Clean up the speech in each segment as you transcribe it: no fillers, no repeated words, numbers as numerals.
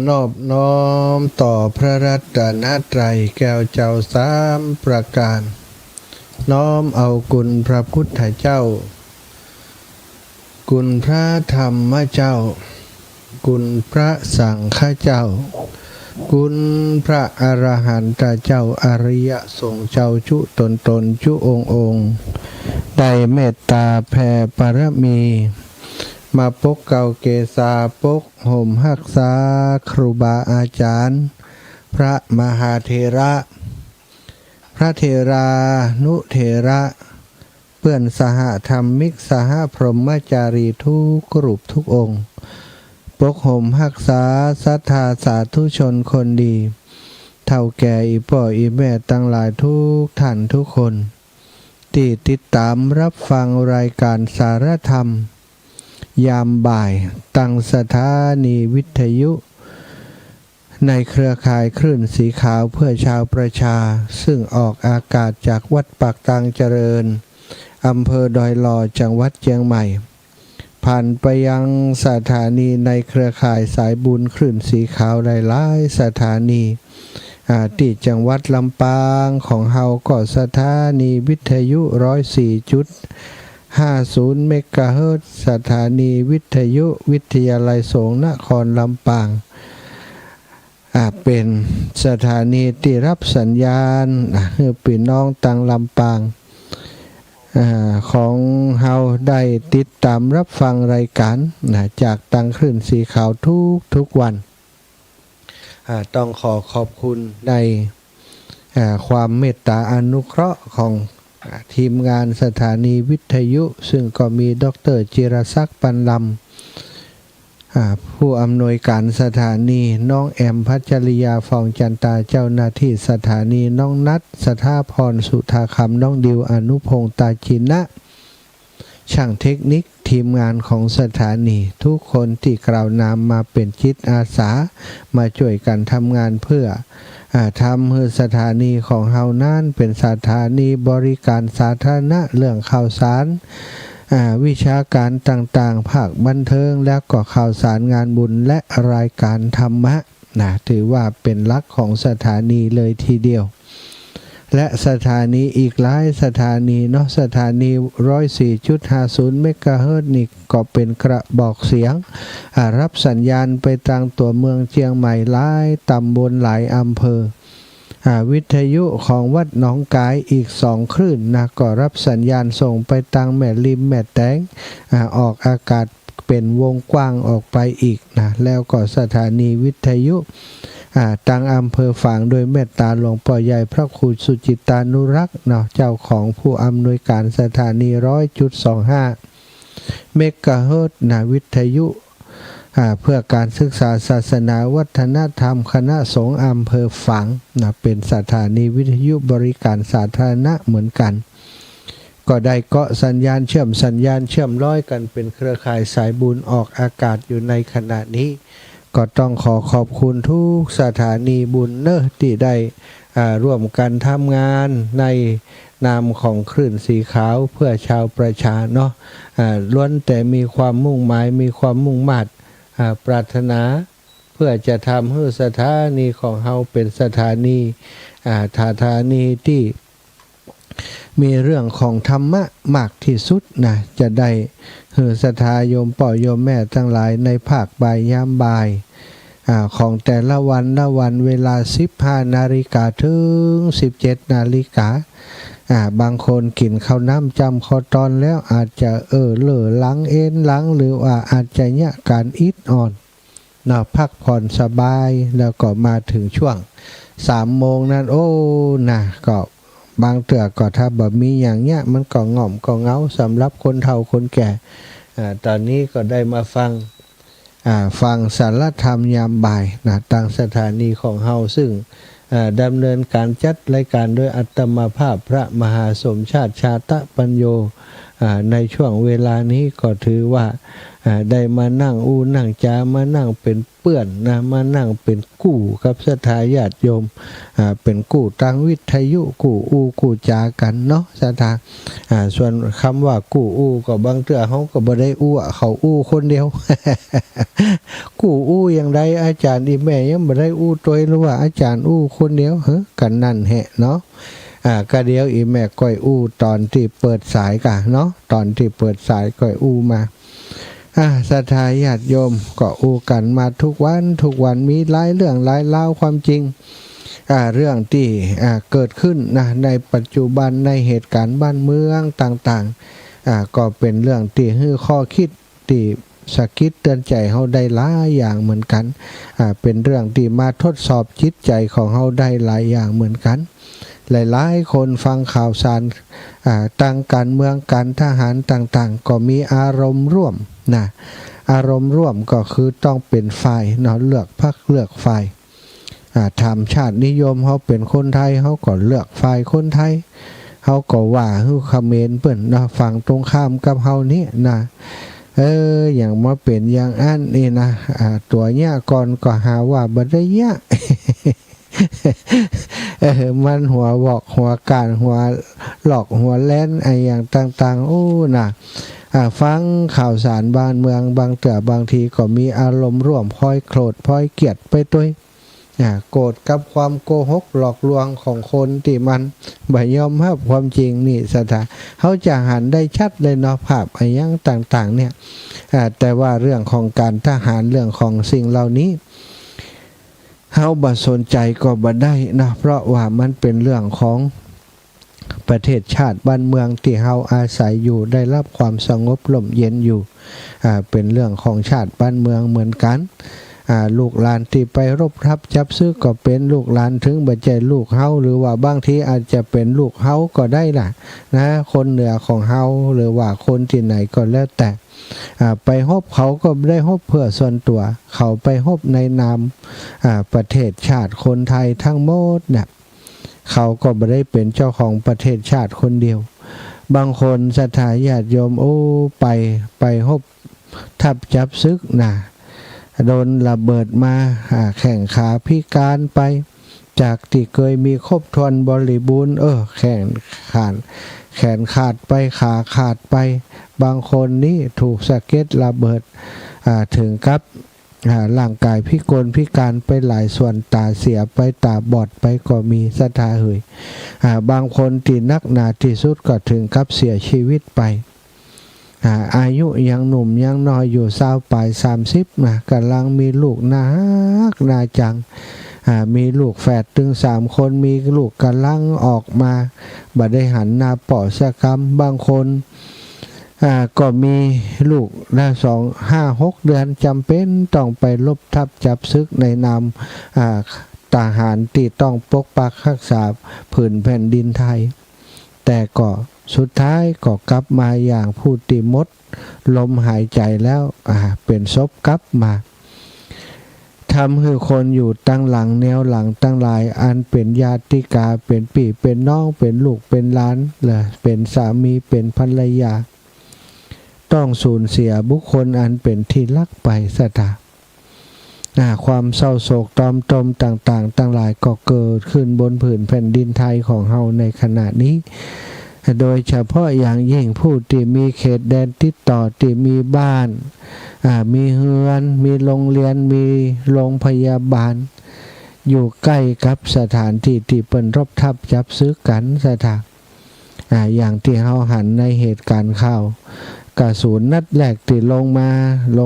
นอบน้อมต่อพระรัตนตรัยแก้วเจ้าสามประการน้อมเอาคุณพระพุทธเจ้าคุณพระธรรมเจ้าคุณพระสังฆเจ้าคุณพระอรหันตเจ้าอริยสงฆ์เจ้าจุตนจุองค์ได้เมตตาแผ่ปรมีมาปกเก่าเกษาปกห่มหักษาครูบาอาจารย์พระมหาเถระพระเถรานุเถระเพื่อนสหธรรมิกสหพรหมจารีทุกรูปทุกองค์ปกห่มหักษาศรัทธาสาธุชนคนดีเท่าแก่อีพ่ออีแม่ตั้งหลายทุกท่านทุกคนที่ติดตามรับฟังรายการสารธรรมยามบ่ายตั้งสถานีวิทยุในเครือข่ายคลื่นสีขาวเพื่อชาวประชาซึ่งออกอากาศจากวัดปากตังเจริญอำเภอดอยหล่อจังหวัดเชียงใหม่ผ่านไปยังสถานีในเครือข่ายสายบุญคลื่นสีขาวหลายๆสถานีที่จังหวัดลำปางของเฮาก็สถานีวิทยุ104.50 เมกะเฮิรตซ์สถานีวิทยุวิทยาลัยสงฆ์นครลำปางเป็นสถานีที่รับสัญญาณให้พี่น้องต่างลำปางของเฮาได้ติดตามรับฟังรายการจากตังคลื่นสีขาวทุกวันต้องขอบคุณในความเมตตาอนุเคราะห์ของทีมงานสถานีวิทยุซึ่งก็มีดร.จิรศักดิ์ปันลำผู้อำนวยการสถานีน้องแอมพัชริยาฟองจันตาเจ้าหน้าที่สถานีน้องนัทสถาพรสุธาคำน้องดิวอนุพงษ์ตาจินะช่างเทคนิคทีมงานของสถานีทุกคนที่กล่าวนามมาเป็นจิตอาสามาช่วยกันทำงานเพื่อทำให้สถานีของเฮานั้นเป็นสถานีบริการสาธารณะเรื่องข่าวสารวิชาการต่างๆภาคบันเทิงและก็ข่าวสารงานบุญและรายการธรรมะถือว่าเป็นหลักของสถานีเลยทีเดียวและสถานีอีกหลายสถานีเนาะสถานี104.50 เมกะเฮิรตซ์นี่ก็เป็นกระบอกเสียงรับสัญญาณไปทางตัวเมืองเชียงใหม่หลายตำบลหลายอำเภอวิทยุของวัดหนองกายอีก2คลื่นก็รับสัญญาณส่งไปทางแม่ริมแม่แตงออกอากาศเป็นวงกว้างออกไปอีกแล้วก็สถานีวิทยุตังอำเภอฝางโดยเมตตาหลวงพ่อใหญ่พระครูสุจิตานุรักษ์เจ้าของผู้อำนวยการสถานี100.25 เมกะเฮิรตซ์วิทยุเพื่อการศึกษาศาสนาวัฒนธรรมคณะสงฆ์อำเภอฝางเป็นสถานีวิทยุบริการสาธารณะเหมือนกันก็ได้เกาะสัญญาณเชื่อมร้อยกันเป็นเครือข่ายสายบุญออกอากาศอยู่ในขณะนี้ก็ต้องขอบคุณทุกสถานีบุญที่ได้ร่วมกันทำงานในนามของคลื่นสีขาวเพื่อชาวประชาล้วนแต่มีความมุ่งหมายมีความมุ่งมั่นปรารถนาเพื่อจะทำให้สถานีของเฮาเป็นสถานีที่มีเรื่องของธรรมะมากที่สุดจะได้ให้ศรัทธาโยมพ่อโยมแม่ทั้งหลายในภาคบ่ายยามบ่ายของแต่ละวันเวลา 15 นาฬิกาถึง 17 นาฬิกาบางคนกินข้าวน้ำจำข้าวตอนแล้วอาจจะเหล่อหลังเอ็นหลังหรือว่าอาจจะเนี่ยการอิดอ่อนพักผ่อนสบายแล้วก็มาถึงช่วง 3 โมงนั้นก็บางเตือก็ถ้าแบบมีอย่างเงี้ยมันก็ง่อมก็เงาสำหรับคนเฒ่าคนแก่ตอนนี้ก็ได้มาฟังสารธรรมยามบ่ายทางสถานีของเฮาซึ่งดำเนินการจัดรายการโดยอัตมาภาพพระมหาสมชาติชาตปัญโยในช่วงเวลานี้ก็ถือว่า ได้มานั่งนั่งจามานั่งเป็นเปื้อนนะมานั่งเป็นกู้กับศรัทธาญาติโยมเป็นกู้ทางวิทยุกู้กู้จากันเนาะศรัทธาส่วนคำว่ากู้ก็บางเทื่อเขาก็บ่ได้เขาคนเดียว กู้อย่างใดอาจารย์อีแม่ยังบ่ได้ตัวหรือว่าอาจารย์คนเดียวกันนั่นแหละเนาะก็เดียวอีแม่ก้อยตอนที่เปิดสายกะเนาะตอนที่เปิดสายก้อยมาศรัทธาญาติโยมก็กันมาทุกวันมีหลายเรื่องหลายเล่าความจริงเรื่องที่เกิดขึ้นนะในปัจจุบันในเหตุการณ์บ้านเมืองต่างๆก็เป็นเรื่องที่ให้ข้อคิดที่สะกิดเตือนใจเฮาได้หลายอย่างเหมือนกันเป็นเรื่องที่มาทดสอบจิตใจของเฮาได้หลายอย่างเหมือนกันหลายๆคนฟังข่าวสารต่างการเมืองการทหารต่างๆก็มีอารมณ์ร่วมนะอารมณ์ร่วมก็คือต้องเป็นฝ่ายเนาะเลือกพรรคเลือกฝ่ายทำชาตินิยมเขาเป็นคนไทยเขาก็เลือกฝ่ายคนไทยเขาก็ว่าฮือเขมรเปิ้นนะฝั่งตรงข้ามกับเฮานี่นะอย่างมาเป็นอย่างอันนี่นะตัวเนี้ยก่อนก็หาว่าบ่ได้ยะ มันหัวบอกหัวการหัวหลอกหัวแล่นไออย่างต่างๆนะฟังข่าวสารบ้านเมืองบางเตือบางทีก็มีอารมณ์ร่วมพลอยโกรธพลอยเกลียดไปด้วยโกรธกับความโกหกหลอกลวงของคนที่มันบ่ยอมรับความจริงนี่สถานเขาจะหันได้ชัดเลยเนาะภาพไอ้ยังต่างๆเนี่ยแต่ว่าเรื่องของการทหารเรื่องของสิ่งเหล่านี้เฮาบ่สนใจก็บ่ได้นะเพราะว่ามันเป็นเรื่องของประเทศชาติบ้านเมืองที่เฮาอาศัยอยู่ได้รับความสงบร่มเย็นอยู่เป็นเรื่องของชาติบ้านเมืองเหมือนกันลูกหลานที่ไปรบทับจับซื้อก็เป็นลูกหลานถึงบ่ใจลูกเฮาหรือว่าบางทีอาจจะเป็นลูกเฮาก็ได้ล่ะนะคนเหนือของเฮาหรือว่าคนที่ไหนก็แล้วแต่ไปฮบเขาก็ไม่ได้ฮบเพื่อส่วนตัวเขาไปฮบในนามประเทศชาติคนไทยทั้งหมดเนี่ยเขาก็ไม่ได้เป็นเจ้าของประเทศชาติคนเดียวบางคนศรัทธาญาติโยมไปฮบทับจับซึกนะโดนระเบิดมาแข่งขาพิการไปจากที่เคยมีครบถ้วนบริบูรณ์แขนขาดไปขาขาดไปบางคนนี่ถูกสะเก็ดระเบิดถึงกับร่างกายพิกลพิการไปหลายส่วนตาเสียไปตาบอดไปก็มีศรัทธาเอ่ยบางคนที่นักหนาที่สุดก็ถึงกับเสียชีวิตไปอายุยังหนุ่มยังน้อยอยู่20ปลาย30นะกำลังมีลูกนาจังมีลูกแฝดถึง3คนมีลูกกำลังออกมาบ่ได้หันหน้าปอสกรรมบางคนก็มีลูกได้5-6 เดือนจำเป็นต้องไปลบทับจับซึกในนามทหารที่ต้องปกปักรักษาผืนแผ่นดินไทยแต่ก็สุดท้ายก็กลับมาอย่างผู้ที่หมดลมหายใจแล้วเป็นศพกลับมาทำให้คนอยู่ตั้งหลังแนวหลังตั้งหลายอันเป็นญาติกาเป็นพี่เป็นน้องเป็นลูกเป็นหลานเป็นสามีเป็นภรรยาต้องสูญเสียบุคคลอันเป็นที่รักไปซะความเศร้าโศกตอมตมต่างๆตั้งหลายก็เกิดขึ้นบนผืนแผ่นดินไทยของเฮาในขณะนี้โดยเฉพาะอย่างยิ่งผู้ที่มีเขตแดนติดต่อที่มีบ้านมีเฮือนมีโรงเรียนมีโรงพยาบาลอยู่ใกล้กับสถานที่ที่เปิ้นรบทับจับซื้อกันสถานอย่างที่เฮาหันในเหตุการณ์ข่าวกระสุนนัดแรกที่ลงมาโ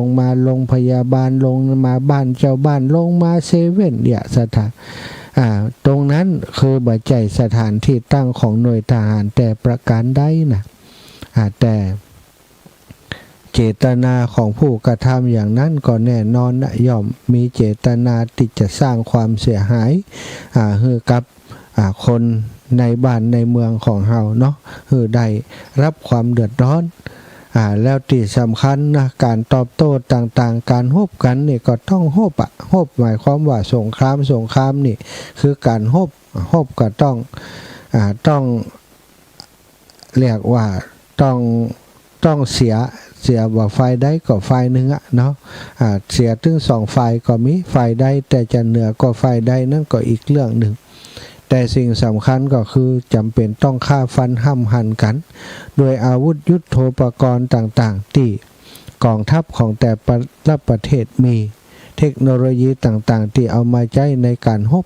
รงพยาบาลลงมาบ้านเจ้าบ้านลงมาเซเว่นเนี่ยสถานตรงนั้นคือบ่ใจสถานที่ตั้งของหน่วยทหารแต่ประการใดนะแต่เจตนาของผู้กระทำอย่างนั้นก็แน่นอนนะย่อมมีเจตนาที่จะสร้างความเสียหายให้กับคนในบ้านในเมืองของเฮาเนาะให้ได้รับความเดือดร้อนแล้วที่สำคัญนะการตอบโต้ต่างๆการฮบกันนี่ก็ต้องฮบหมายความว่าสงครามนี่คือการฮบก็ต้องเรียกว่าต้อง ต้องเสียว่าฝ่ายใดก็ฝ่ายหนึ่งอะเนาะเสียถึง2ฝ่ายก็มีฝ่ายใดแต่จะเหนือก็ฝ่ายใดนั่นก็อีกเรื่องหนึ่งแต่สิ่งสำคัญก็คือจำเป็นต้องฆ่าฟันห้ำหั่นกันโดยอาวุธยุทโธปกรณ์ต่างๆที่กองทัพของแต่ละประเทศมีเทคโนโลยีต่างๆที่เอามาใช้ในการรบ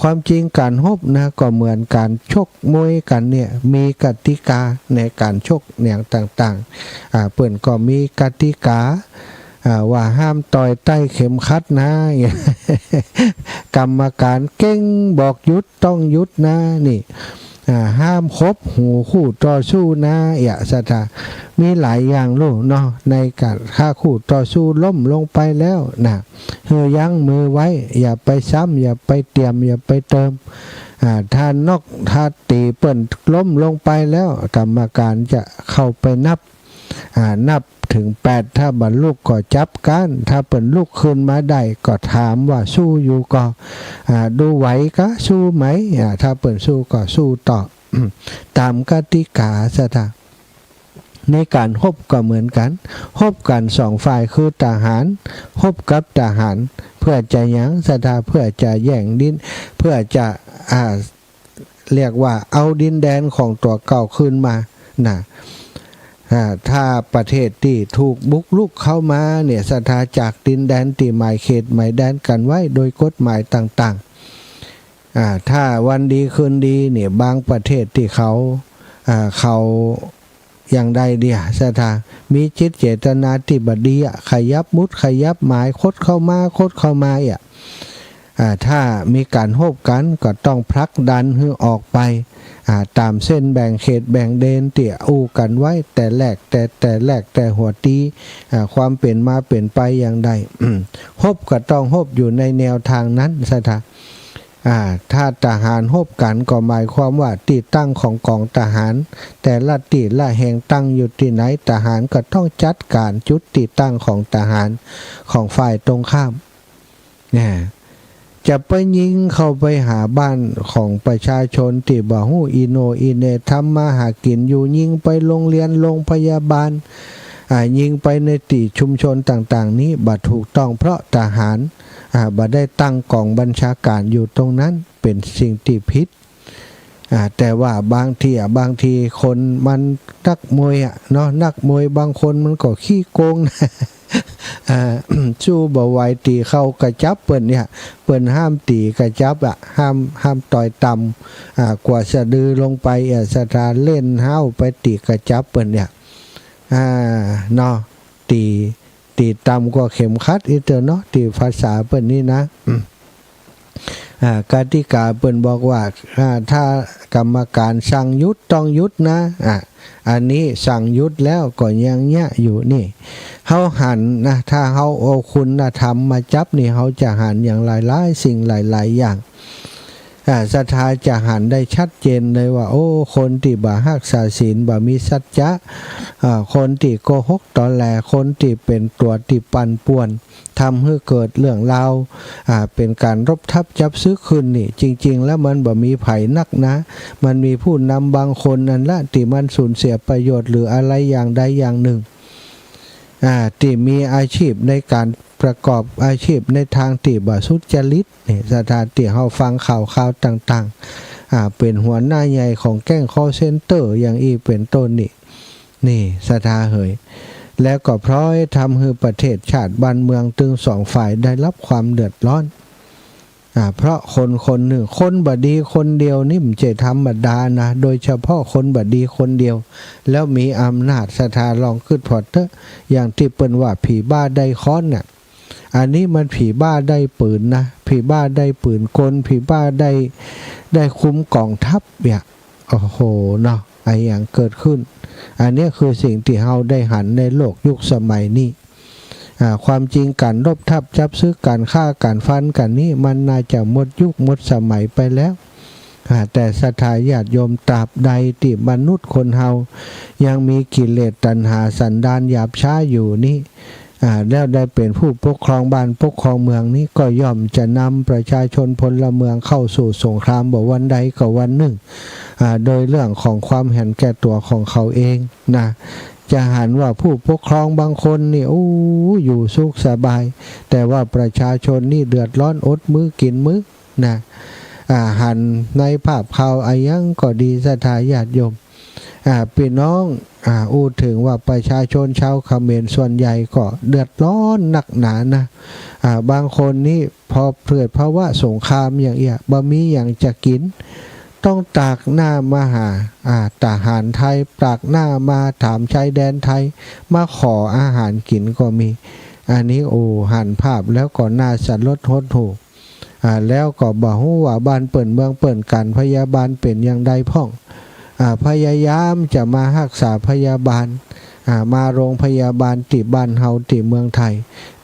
ความจริงการรบนะก็เหมือนการชกมวยกันเนี่ยมีกติกาในการชกอย่างต่างๆเปิ่นก็มีกติกาว่าห้ามต่อยใต้เข็มขัดนะ กรรมการเก่งบอกหยุดต้องหยุดนะนี่ห้ามคบหูคู่ต่อสู้นะอย่าสถามีหลายอย่างลูกเนาะในการฆ่าคู่ต่อสู้ล้มลงไปแล้วนะเฮือยั้งมือไว้อย่าไปซ้ำอย่าไปเตรียมอย่าไปเติมถ้านอกถ้าตีเปิ่นล้มลงไปแล้วกรรมการจะเข้าไปนับถึง8ถ้าบรรลุก็จับกันถ้าเปิ่นลุกขึ้นมาได้ก็ถามว่าสู้อยู่ก็ดูไหวก็สู้ไหมถ้าเปิ่นสู้ก็สู้ต่อ ตามกติกาซะท่าในการรบก็เหมือนกันรบกัน2ฝ่ายคือทหารรบกับทหารเพื่อจะหยังซะท่าเพื่อจะแย่งดินเพื่อจะเรียกว่าเอาดินแดนของตัวเก่าคืนมานะถ้าประเทศที่ถูกบุกรุกเข้ามาเนี่ยสถาจากดินแดนที่หมายเขตหมายแดนกันไว้โดยกฎหมายต่างๆถ้าวันดีคืนดีเนี่ยบางประเทศที่เขาอย่างใดเดียสถามีจิตเจตนาที่บดีขยับมุดขยับหมายคดเข้ามาถ้ามีการโฮบกันก็ต้องผลักดันให้ออกไปตามเส้นแบ่งเขตแบ่งเดนเตี่ยอู้กันไว้แต่แรกแต่หัวตีความเปลี่ยนมาเปลี่ยนไปอย่างใดโฮบก็ต้องโฮบอยู่ในแนวทางนั้นสถาถ้าทหารโฮบกันก็หมายความว่าที่ตั้งของกองทหารแต่ละที่ละแห่งตั้งอยู่ที่ไหนทหารก็ต้องจัดการจุดที่ตั้งของทหารของฝ่ายตรงข้ามจะไปยิงเข้าไปหาบ้านของประชาชนที่บ่ฮู้อีโนอีเนทำมาหากินอยู่ยิงไปโรงเรียนโรงพยาบาลยิงไปในที่ชุมชนต่างๆนี้บ่ถูกต้องเพราะทหารบ่ได้ตั้งกองบัญชาการอยู่ตรงนั้นเป็นสิ่งที่ผิดแต่ว่าบางทีคนมันนักมวยเนาะนักมวยบางคนมันก็ขี้โกงนะสู้บ่ไหวตีเข้ากระจับเปิ้นห้ามตีกระจับห้ามต่อยต่ำกว่าสะดือลงไปสถานเล่นห้าวไปตีกระจับเปิ้นเนาะตีต่ำกว่าเข็มขัดอีเตอเนาะตีภาษาเปิ้นนี่นะกติกาเปิ้นบอกว่าถ้ากรรมการสั่งหยุดต้องหยุดนะอันนี้สั่งหยุดแล้วก็ยังเนี้ยอยู่นี่เฮาหันนะถ้าเฮาเอาคุณธรรมมาจับนี่เฮาจะหันอย่างหลายๆสิ่งหลายๆอย่างศรัทธาจะหันได้ชัดเจนเลยว่าโอ้คนที่บ่รักษาศีลบ่มีสัจจะคนที่โกหกตอแหลคนที่เป็นตัวที่ปั่นป่วนทำให้เกิดเรื่องราวเป็นการรบทับจับซื้อคืนนี่จริงๆแล้วมันบ่มีไผนักนะมันมีผู้นำบางคนนั่นละที่มันสูญเสียประโยชน์หรืออะไรอย่างใดอย่างหนึ่งที่มีอาชีพในการประกอบอาชีพในทางที่บ่สุจริตนี่สถานที่เฮาฟังข่าวต่างๆเป็นหัวหน้าใหญ่ของแก๊ง call center อย่างอีเป็นต้นนี่สถาเหยแล้วก็เพราะทำให้ประเทศชาติบ้านเมืองถึง2ฝ่ายได้รับความเดือดร้อนเพราะคนหนึ่งคนบดีคนเดียวนี่มันจะธรรมดานะโดยเฉพาะคนบดีคนเดียวแล้วมีอำนาจสถาลองขึ้นพอเตอร์อย่างที่เปิ้นว่าผีบ้าได้ค้อนเนี่ยอันนี้มันผีบ้าได้ปืนนะผีบ้าได้ปืนกลผีบ้าได้คุ้มกองทัพเนี่ยโอ้โหเนาะไอ้อย่างเกิดขึ้นอันนี้คือสิ่งที่เฮาได้หันในโลกยุคสมัยนี้ความจริงการรบทับจับซื้อการฆ่าการฟันกันนี้มันน่าจะหมดยุคหมดสมัยไปแล้วแต่ศรัทธาญาติโยมตราบใดที่มนุษย์คนเฮายังมีกิเลสตัณหาสันดานหยาบช้าอยู่นี่แล้วได้เป็นผู้ปกครองบ้านปกครองเมืองนี้ก็ย่อมจะนำประชาชนพลเมืองเข้าสู่สงครามบ่วันใดก็วันหนึ่งโดยเรื่องของความเห็นแก่ตัวของเขาเองนะ จะหันว่าผู้ปกครองบางคนนี่โอ้อยู่สุขสบายแต่ว่าประชาชนนี่เดือดร้อนอดมื้อกินมื้อนะหันในภาพข่าวอายังก็ดีศรัทธาญาติโยมพี่น้องอู้ถึงว่าประชาชนชาวเขมรส่วนใหญ่ก็เดือดร้อนหนักหนานะบางคนนี่พอเกิดภาวะสงครามอย่างเงี้ยบ่มีอย่างจะกินต้องตากหน้ามาหาทหารไทยตากหน้ามาถามชายแดนไทยมาขออาหารกินก็มีอันนี้หันภาพแล้วก็น่าสลดหดหู่แล้วก็บอกว่าบ้านเปิ่นเมืองเปิ่นกันพยาบาลเป็นอย่างใดพ่องพยายามจะมารักษาพยาบาลมาโรงพยาบาลติบ้านเฮาติเมืองไทย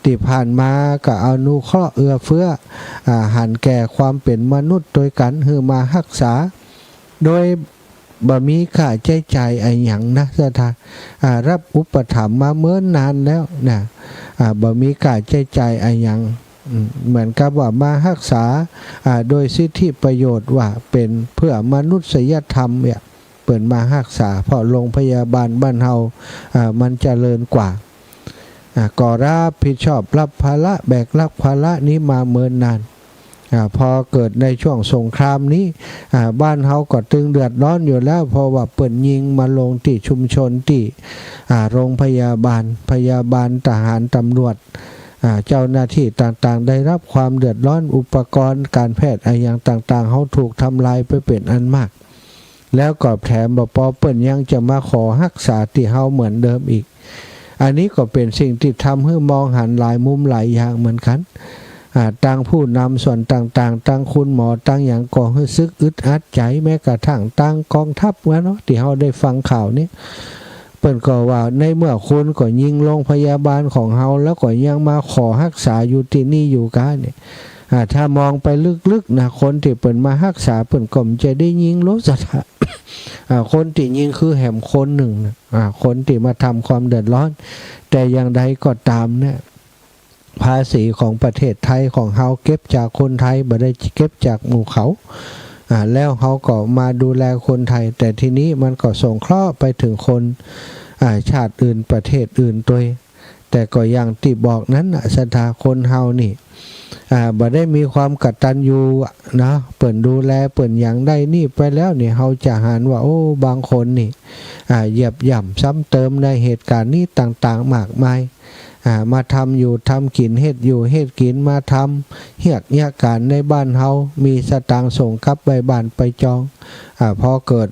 ติผ่านมาก็อนุเคราะห์เอื้อเฟื้อหันแก่ความเป็นมนุษย์โดยกันคือมารักษาโดยบ่มีค่าใช้จ่ายอะไรอย่างนะสถารับอุปถัมภ์มาเมื่อนานแล้วนะบ่มีค่าใช้จ่ายอะไรอย่างเหมือนกับว่ามารักษาโดยสิทธิประโยชน์ว่าเป็นเพื่อมนุษยธรรมเนี่ยเปิดมารักษาเพราะโรงพยาบาลบ้านเฮามันเจริญกว่าก็รับผิดชอบรับภาระแบกรับภาระนี้มาเมินนานพอเกิดในช่วงสงครามนี้บ้านเฮาก็ตึงเดือดร้อนอยู่แล้วเพราะว่าเปิดยิงมาลงที่ชุมชนที่โรงพยาบาลทหารตำรวจเจ้าหน้าที่ต่างๆได้รับความเดือดร้อนอุปกรณ์การแพทย์อะไรอย่างต่างๆเขาถูกทำลายไปเป็นอันมากแล้วก็แถมบ่พอเปิ้นยังจะมาขอรักษาที่เฮาเหมือนเดิมอีกอันนี้ก็เป็นสิ่งที่ทำให้มองหันหลายมุมหลายอย่างเหมือนกันตั้งผู้นำส่วนต่างๆตั้งคุณหมอตั้งอย่างก็รู้สึกอึดอัดใจแม้กระทั่งตั้งกองทัพเนาะที่เฮาได้ฟังข่าวนี้เปิ้นก็ว่าในเมื่อคนก็ยิงโรงพยาบาลของเฮาแล้วก็ยังมาขอรักษาอยู่ที่นี่อยู่กันเนี่ยถ้ามองไปลึกๆนะคนที่เปิ่นมารักษาเปิ่นก็จะได้ยิงรถสถาคนที่ยิงคือแหมคนหนึ่งนะคนที่มาทำความเดือดร้อนแต่อย่างใดก็ตามเนี่ยภาษีของประเทศไทยของเฮาเก็บจากคนไทยบ่ได้เก็บจากหมู่เขาแล้วเขาก็มาดูแลคนไทยแต่ทีนี้มันก็ส่งเคราะห์ไปถึงคนชาติอื่นประเทศอื่นตัวแต่ก็อย่างที่บอกนั้นศรัทธาคนเฮานี่บ่ได้มีความกตัญญูนะเปิ่นดูแลเปิ่นอย่างได้นี่ไปแล้วนี่เฮาจะหารว่าบางคนนี่เหยียบย่ำซ้ำเติมในเหตุการณ์นี้ต่างๆมากมายมาทำอยู่ทำกินเฮ็ดอยู่เฮ็ดกินมาทำเฮียกเนียการในบ้านเฮามีสตางค์ส่งกลับไปบ้านไปจองพอเกิด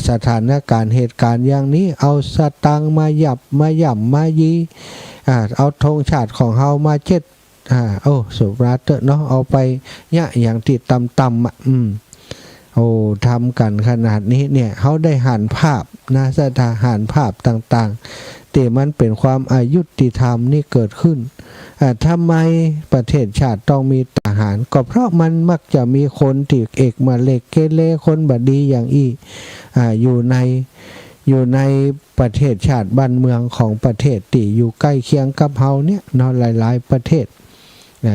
สถานการณ์เหตุการณ์อย่างนี้เอาสตางค์มาหยับมาย่ำมายีเอาธงชาติของเฮามาเจ็ดสุราษฎร์เนาะเอาไปเนี่ยอย่างที่ต่ำทำกันขนาดนี้เนี่ยเขาได้หันภาพนะสถานหันภาพต่างๆแต่มันเป็นความอายุติธรรมนี่เกิดขึ้นทำไมประเทศชาติต้องมีทหารก็เพราะมันมักจะมีคนที่เอกมาเล็กเกเรคนบดีอย่างอยู่ในประเทศชาติบ้านเมืองของประเทศที่อยู่ใกล้เคียงกับเฮาเนี่ยเนาะหลายๆประเทศ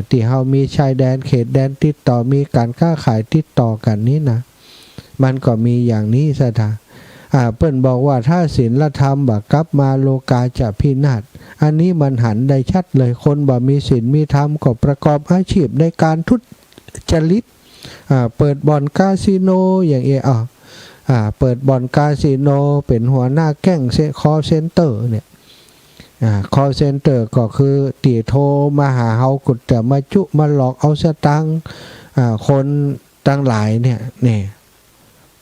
ที่เฮามีชายแดนเขตแดนติดต่อมีการค้าขายติดต่อกันนี้นะมันก็มีอย่างนี้ซะท่าเปิ้นบอกว่าถ้าศีลธรรมบ่กลับมาโลกาจะพินาศอันนี้มันหันได้ชัดเลยคนบ่มีศีลมีธรรมก็ประกอบอาชีพในการทุจริตเปิดบ่อนคาสิโนอย่างเปิดบ่อนคาสิโนเป็นหัวหน้าแก๊งคอลเซ็นเตอร์เนี่ยคอลเซ็นเตอร์ก็คือตีโทรมาหาเฮากุดแต่มาจุมาหลอกเอาสตังค์คนตั้งหลายเนี่ย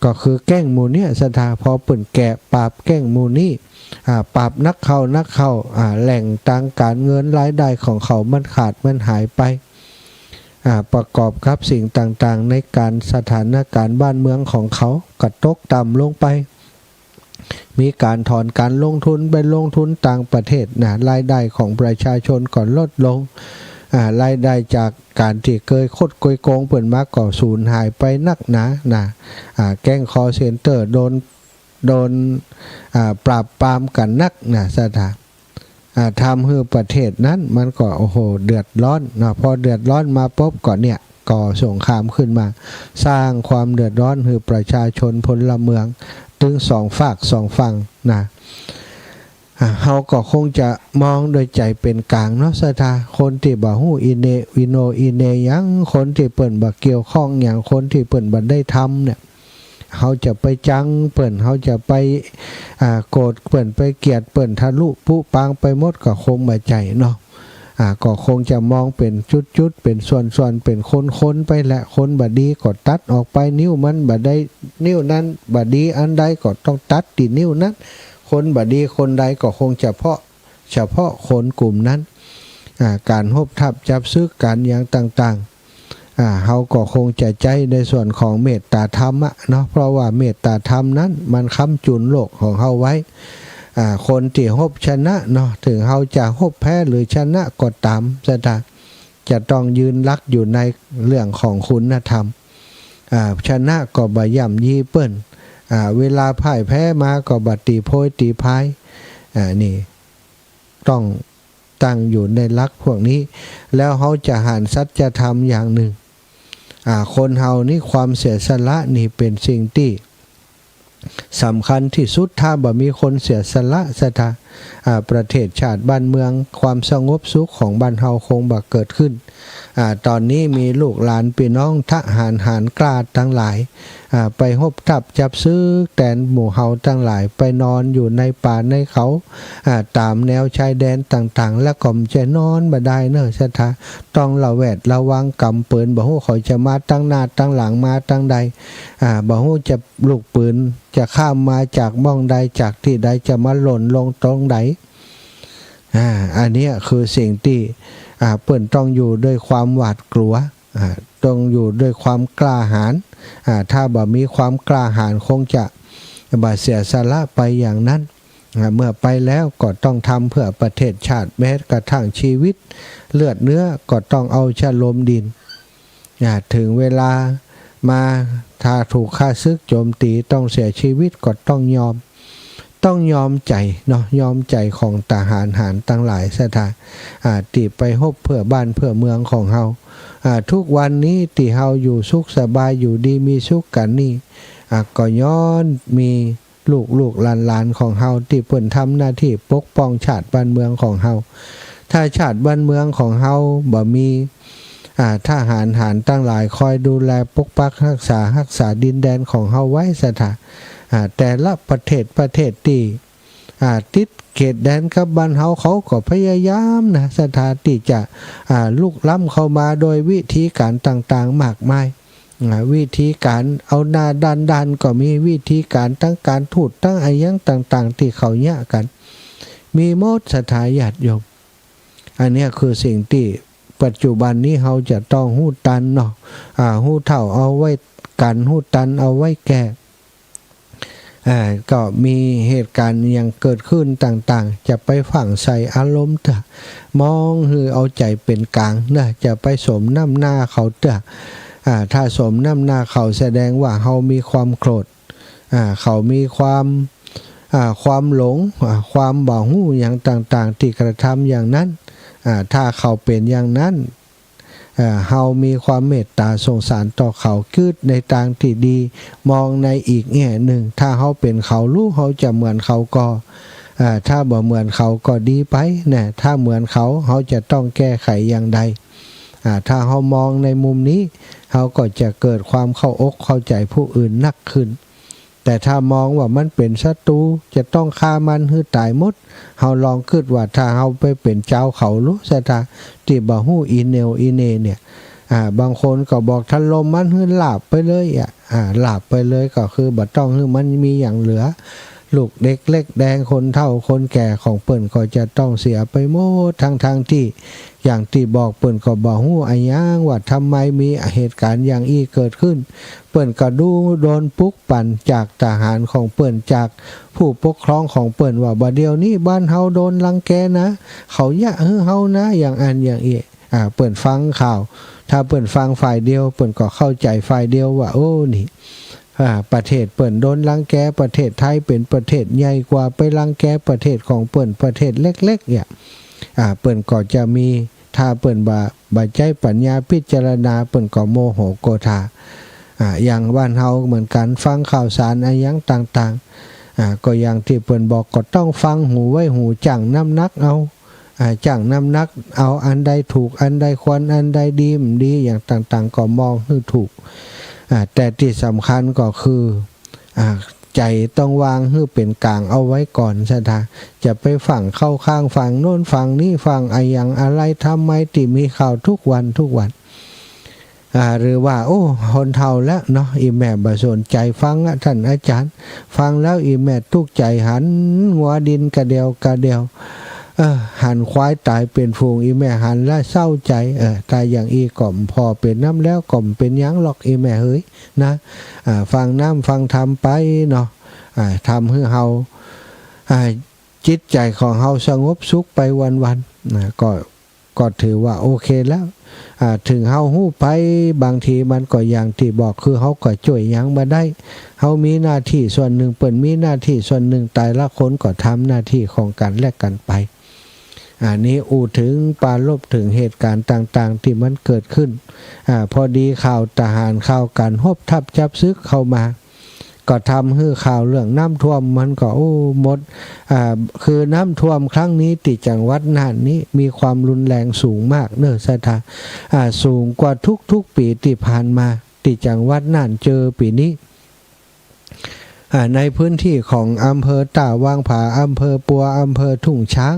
ก็คือแก๊งหมู่เนี่ยสถาพอเปิ่นแกะปราบแก๊งหมู่นี้ปราบนักเข้าแหล่งทางการเงินรายได้ของเขามันขาดมันหายไปประกอบกับสิ่งต่างๆในการสถานการณ์บ้านเมืองของเขาก็ตกต่ำลงไปมีการถอนการลงทุนไปลงทุนต่างประเทศรายได้ของประชาชนก็ลดลงรายได้จากการที่เคยคดโกงเปิ่นมาก็สูญหายไปนักหนาแก๊งคอลเซ็นเตอร์โดนปราบปรามกันนักสถานทำให้ประเทศนั้นมันก็เดือดร้อนพอเดือดร้อนมาปุ๊บก่อนเนี่ยก่อสงครามขึ้นมาสร้างความเดือดร้อนให้ประชาชนพลเมืองถึงสองฝากสองฝั่ง เฮาก็คงจะมองโดยใจเป็นกลางเนาะศรัทธาคนที่บ่ฮู้อิเนวิโนอิเนยังคนที่เปิ้นบ่เกี่ยวข้องอย่างคนที่เปิ้นบ่ได้ทำเนี่ยเฮาจะไปจังเปิ้นเฮาจะไปโกรธเปิ้นไปเกลียดเปิ้นทะลุปุปางไปหมดก็คงบ่ใจเนาะก็คงจะมองเป็นจุดๆเป็นส่วนๆเป็นคนๆไปแหละคนบ่ดีก็ตัดออกไปนิ้วมันบ่ได้นิ้วนั้นบ่ดีอันใดก็ต้องตัดที่นิ้วนั้นคนบ่ดีคนใดก็คงเฉพาะคนกลุ่มนั้นการฮบทับจับซึกกันอย่างต่างๆเฮาก็คงจะใจในส่วนของเมตตาธรรมเนาะเพราะว่าเมตตาธรรมนั้นมันค้ำจุนโลกของเฮาไว้คนที่ฮบชนะเนาะถึงเฮาจะฮบแพ้หรือชนะก็ตามจะต้องยืนรักอยู่ในเรื่องของคุณธรรมชนะก็บ่ย่ำยีเปิ้นเวลาพ่ายแพ้มาก็บัดตีโพยตีพายนี่ต้องตั้งอยู่ในหลักพวกนี้แล้วเขาจะหารสัจธรรมอย่างหนึ่งคนเฮานี่ความเสียสละนี่เป็นสิ่งที่สำคัญที่สุดถ้าบ่มีคนเสียสละศรัทธาประเทศชาติบ้านเมืองความสงบสุขของบ้านเฮาคงบ่เกิดขึ้นตอนนี้มีลูกหลานพี่น้องทหารหารกล้าทั้งหลายไปฮบทับจับซื้อแตนหมู่เฮาทั้งหลายไปนอนอยู่ในป่าในเขาตามแนวชายแดนต่างๆและก็จะนอนบ่ได้เนอะศรัทธาต้องระแวดระวังกำปืนบ่ฮู้เขาจะมาตั้งหน้าตั้งหลังมาตั้งใดบ่ฮู้จะลูกปืนจะข้ามมาจากม่องใดจากที่ใดจะมาหล่นลงตรงใดอันนี้คือสิ่งที่เปิ้นต้องอยู่ด้วยความหวาดกลัวต้องอยู่ด้วยความกล้าหาญถ้าบ่มีความกล้าหาญคงจะบ่เสียสละไปอย่างนั้นเมื่อไปแล้วก็ต้องทำเพื่อประเทศชาติแม้กระทั่งชีวิตเลือดเนื้อก็ต้องเอาชะโลมดินถึงเวลามาถ้าถูกฆ่าศึกโจมตีต้องเสียชีวิตก็ต้องยอมใจเนาะยอมใจของทหารหารตั้งหลายสถานที่ไปฮบเพื่อบ้านเพื่อเมืองของเฮาทุกวันนี้ที่เฮาอยู่สุขสบายอยู่ดีมีสุขกันนี่ก็ย้อนมีลูกหลานของเฮาที่เพิ่นทำหน้าที่ปกป้องชาติบ้านเมืองของเฮาถ้าชาติบ้านเมืองของเฮาบ่มีทหารหารตั้งหลายคอยดูแลปกปักรักษาดินแดนของเฮาไว้สถานแต่ละประเทศที่ติดเขตแดนกับบ้านเฮาเขาก็พยายามนะสถานที่จะลุกล้ำเข้ามาโดยวิธีการต่างๆมากมายวิธีการเอาหน้าด้านก็มีวิธีการทั้งการทูตทั้งอะไรอย่างต่างๆที่เขาแยกกันมีหมดสถาญาติโยมอันนี้คือสิ่งที่ปัจจุบันนี้เราจะต้องหู้ตันเนาะหู้เท่าเอาไว้กันหู้ตันเอาไว้แก้ก็มีเหตุการณ์ยังเกิดขึ้นต่างๆจะไปฝังใส่อารมณ์มองคือเอาใจเป็นกลางนะจะไปสมน้ำหน้าเขาถ้าสมน้ำหน้าเขาแสดงว่าเขามีความโกรธเขามีความหลงความบ่หู้อย่างต่างๆที่กระทำอย่างนั้นถ้าเขาเป็นอย่างนั้นเฮามีความเมตตาสงสารต่อเขาคิดในทางที่ดีมองในอีกแง่หนึ่งถ้าเฮาเป็นเขารู้เฮาจะเหมือนเขาก็ถ้าบ่เหมือนเขาก็ดีไปนะถ้าเหมือนเขาจะต้องแก้ไขอย่างใดถ้าเฮามองในมุมนี้เฮาก็จะเกิดความเข้าอกเข้าใจผู้อื่นนักขึ้นแต่ถ้ามองว่ามันเป็นศัตรูจะต้องฆ่ามันให้ตายหมดเฮาลองคิดว่าถ้าเฮาไปเป็นเจ้าเขารู้ซะถ้าที่บ่ฮู้อีเนเนี่ยบางคนก็บอกถล่มมันให้ลาบไปเลยลาบไปเลยก็คือบ่ต้องให้มันมีอย่างเหลือลูกเด็กเล็กแดงคนเฒ่าคนแก่ของเปิ้นก็จะต้องเสียไปหมดทั้งที่อย่างที่บอกเปิ้นก็บ่ฮู้อะหยังว่าทำไมมีเหตุการณ์อย่างอี้เกิดขึ้นเปิ้นก็ดูโดนปลุกปั่นจากทหารของเปิ้นจากผู้ปกครองของเปิ้นว่าบ่เดี๋ยวนี้บ้านเฮาโดนรังแกนะเขายะเฮานะอย่างอันอย่างอีเปิ้นฟังข่าวถ้าเปิ้นฟังฝ่ายเดียวเปิ้นก็เข้าใจฝ่ายเดียวว่าโอ้นี่ประเทศเปิ้นโดนรังแกประเทศไทยเป็นประเทศใหญ่กว่าไปรังแกประเทศของเปิ้นประเทศเล็กๆเนี่ยเปิ้นก็จะมีถ้าเปิ้นบ่ใจปัญญาพิจารณาเปิ้นก็โมโหโกธาอย่างบ้านเฮาเหมือนกันฟังข่าวสารอะไรอย่างต่าง ก็อย่างที่เปิ้นบอกก็ต้องฟังหูไว้หูจั่งน้ำนักเอาจั่งน้ำนักเอาอันใดถูกอันใดควรอันใดดีมดีอย่างต่างๆก็มองให้ถูกแต่ที่สำคัญก็คือใจต้องวางให้เป็นกลางเอาไว้ก่อนซะท่าจะไปฝั่งเข้าข้างฝั่งโน้นฝั่งนี้ฝั่งอย่างอะไรทำไมที่มีข่าวทุกวันหรือว่าโอ้คนเฒ่าแล้วเนาะอีแม่บ่สนใจฟังท่านอาจารย์ฟังแล้วอีแม่ทุกข์ใจหันหัวดินกระเดียวหันควายตายเป็นฝูงอีแม่หันและเศร้าใจตายอย่างอีก่อมพอเป็นน้ำแล้วก่อมเป็นยังหรอกอีแม่เฮ้ยนะฟังน้ำฟังธรรมไปเนาะทำให้เฮาจิตใจของเฮาสงบสุขไปวันๆก็ถือว่าโอเคแล้วถึงเฮาฮู้ไปบางทีมันก็อย่างที่บอกคือเฮาก็ช่วยยังบ่ได้เฮามีหน้าที่ส่วนหนึ่งเปิ้นมีหน้าที่ส่วนหนึ่งแต่ละคนก็ทำหน้าที่ของกันและกันไปนี้ถึงปาลบถึงเหตุการณ์ต่างๆที่มันเกิดขึ้นพอดีข่าวทหารข่าวการฮบทับจับซึกเข้ามาก็ทำให้ข่าวเรื่องน้ำท่วมมันก็หมดคือน้ำท่วมครั้งนี้ที่จังหวัดน่านนี้มีความรุนแรงสูงมากเนอะสถานสูงกว่าทุกปีที่ผ่านมาที่จังหวัดน่านเจอปีนี้ในพื้นที่ของอำเภอตาวางผาอำเภอปัวอำเภอทุ่งช้าง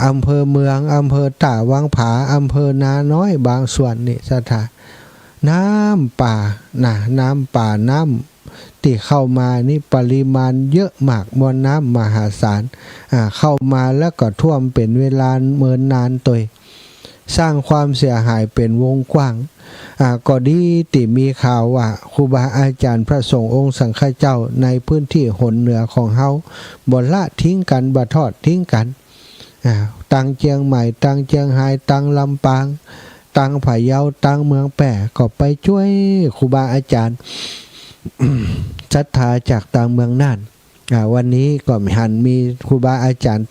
อำเภอเมืองอำเภอตาวางผาอำเภอนาน้อยบางส่วนนี่สถานน้ำป่าน้ำป่าน้ำที่เข้ามานี่ปริมาณเยอะมากมวลน้ำมหาศาลเข้ามาแล้วก็ท่วมเป็นเวลาเมินนานตัวสร้างความเสียหายเป็นวงกว้างก็ดีที่มีข่าวว่าครูบาอาจารย์พระสงฆ์องค์สังฆเจ้าในพื้นที่หนเหนือของเฮาบ่ละทิ้งกันบ่ทอดทิ้งกันตั้งเชียงใหม่ตั้งเชียงรายตั้งลำปางตั้งพะเยาตั้งเมืองแปะก็ไปช่วยครูบาอาจารย์ศรัทธาจากต่างเมืองน่านวันนี้ก็มีครูบาอาจารย์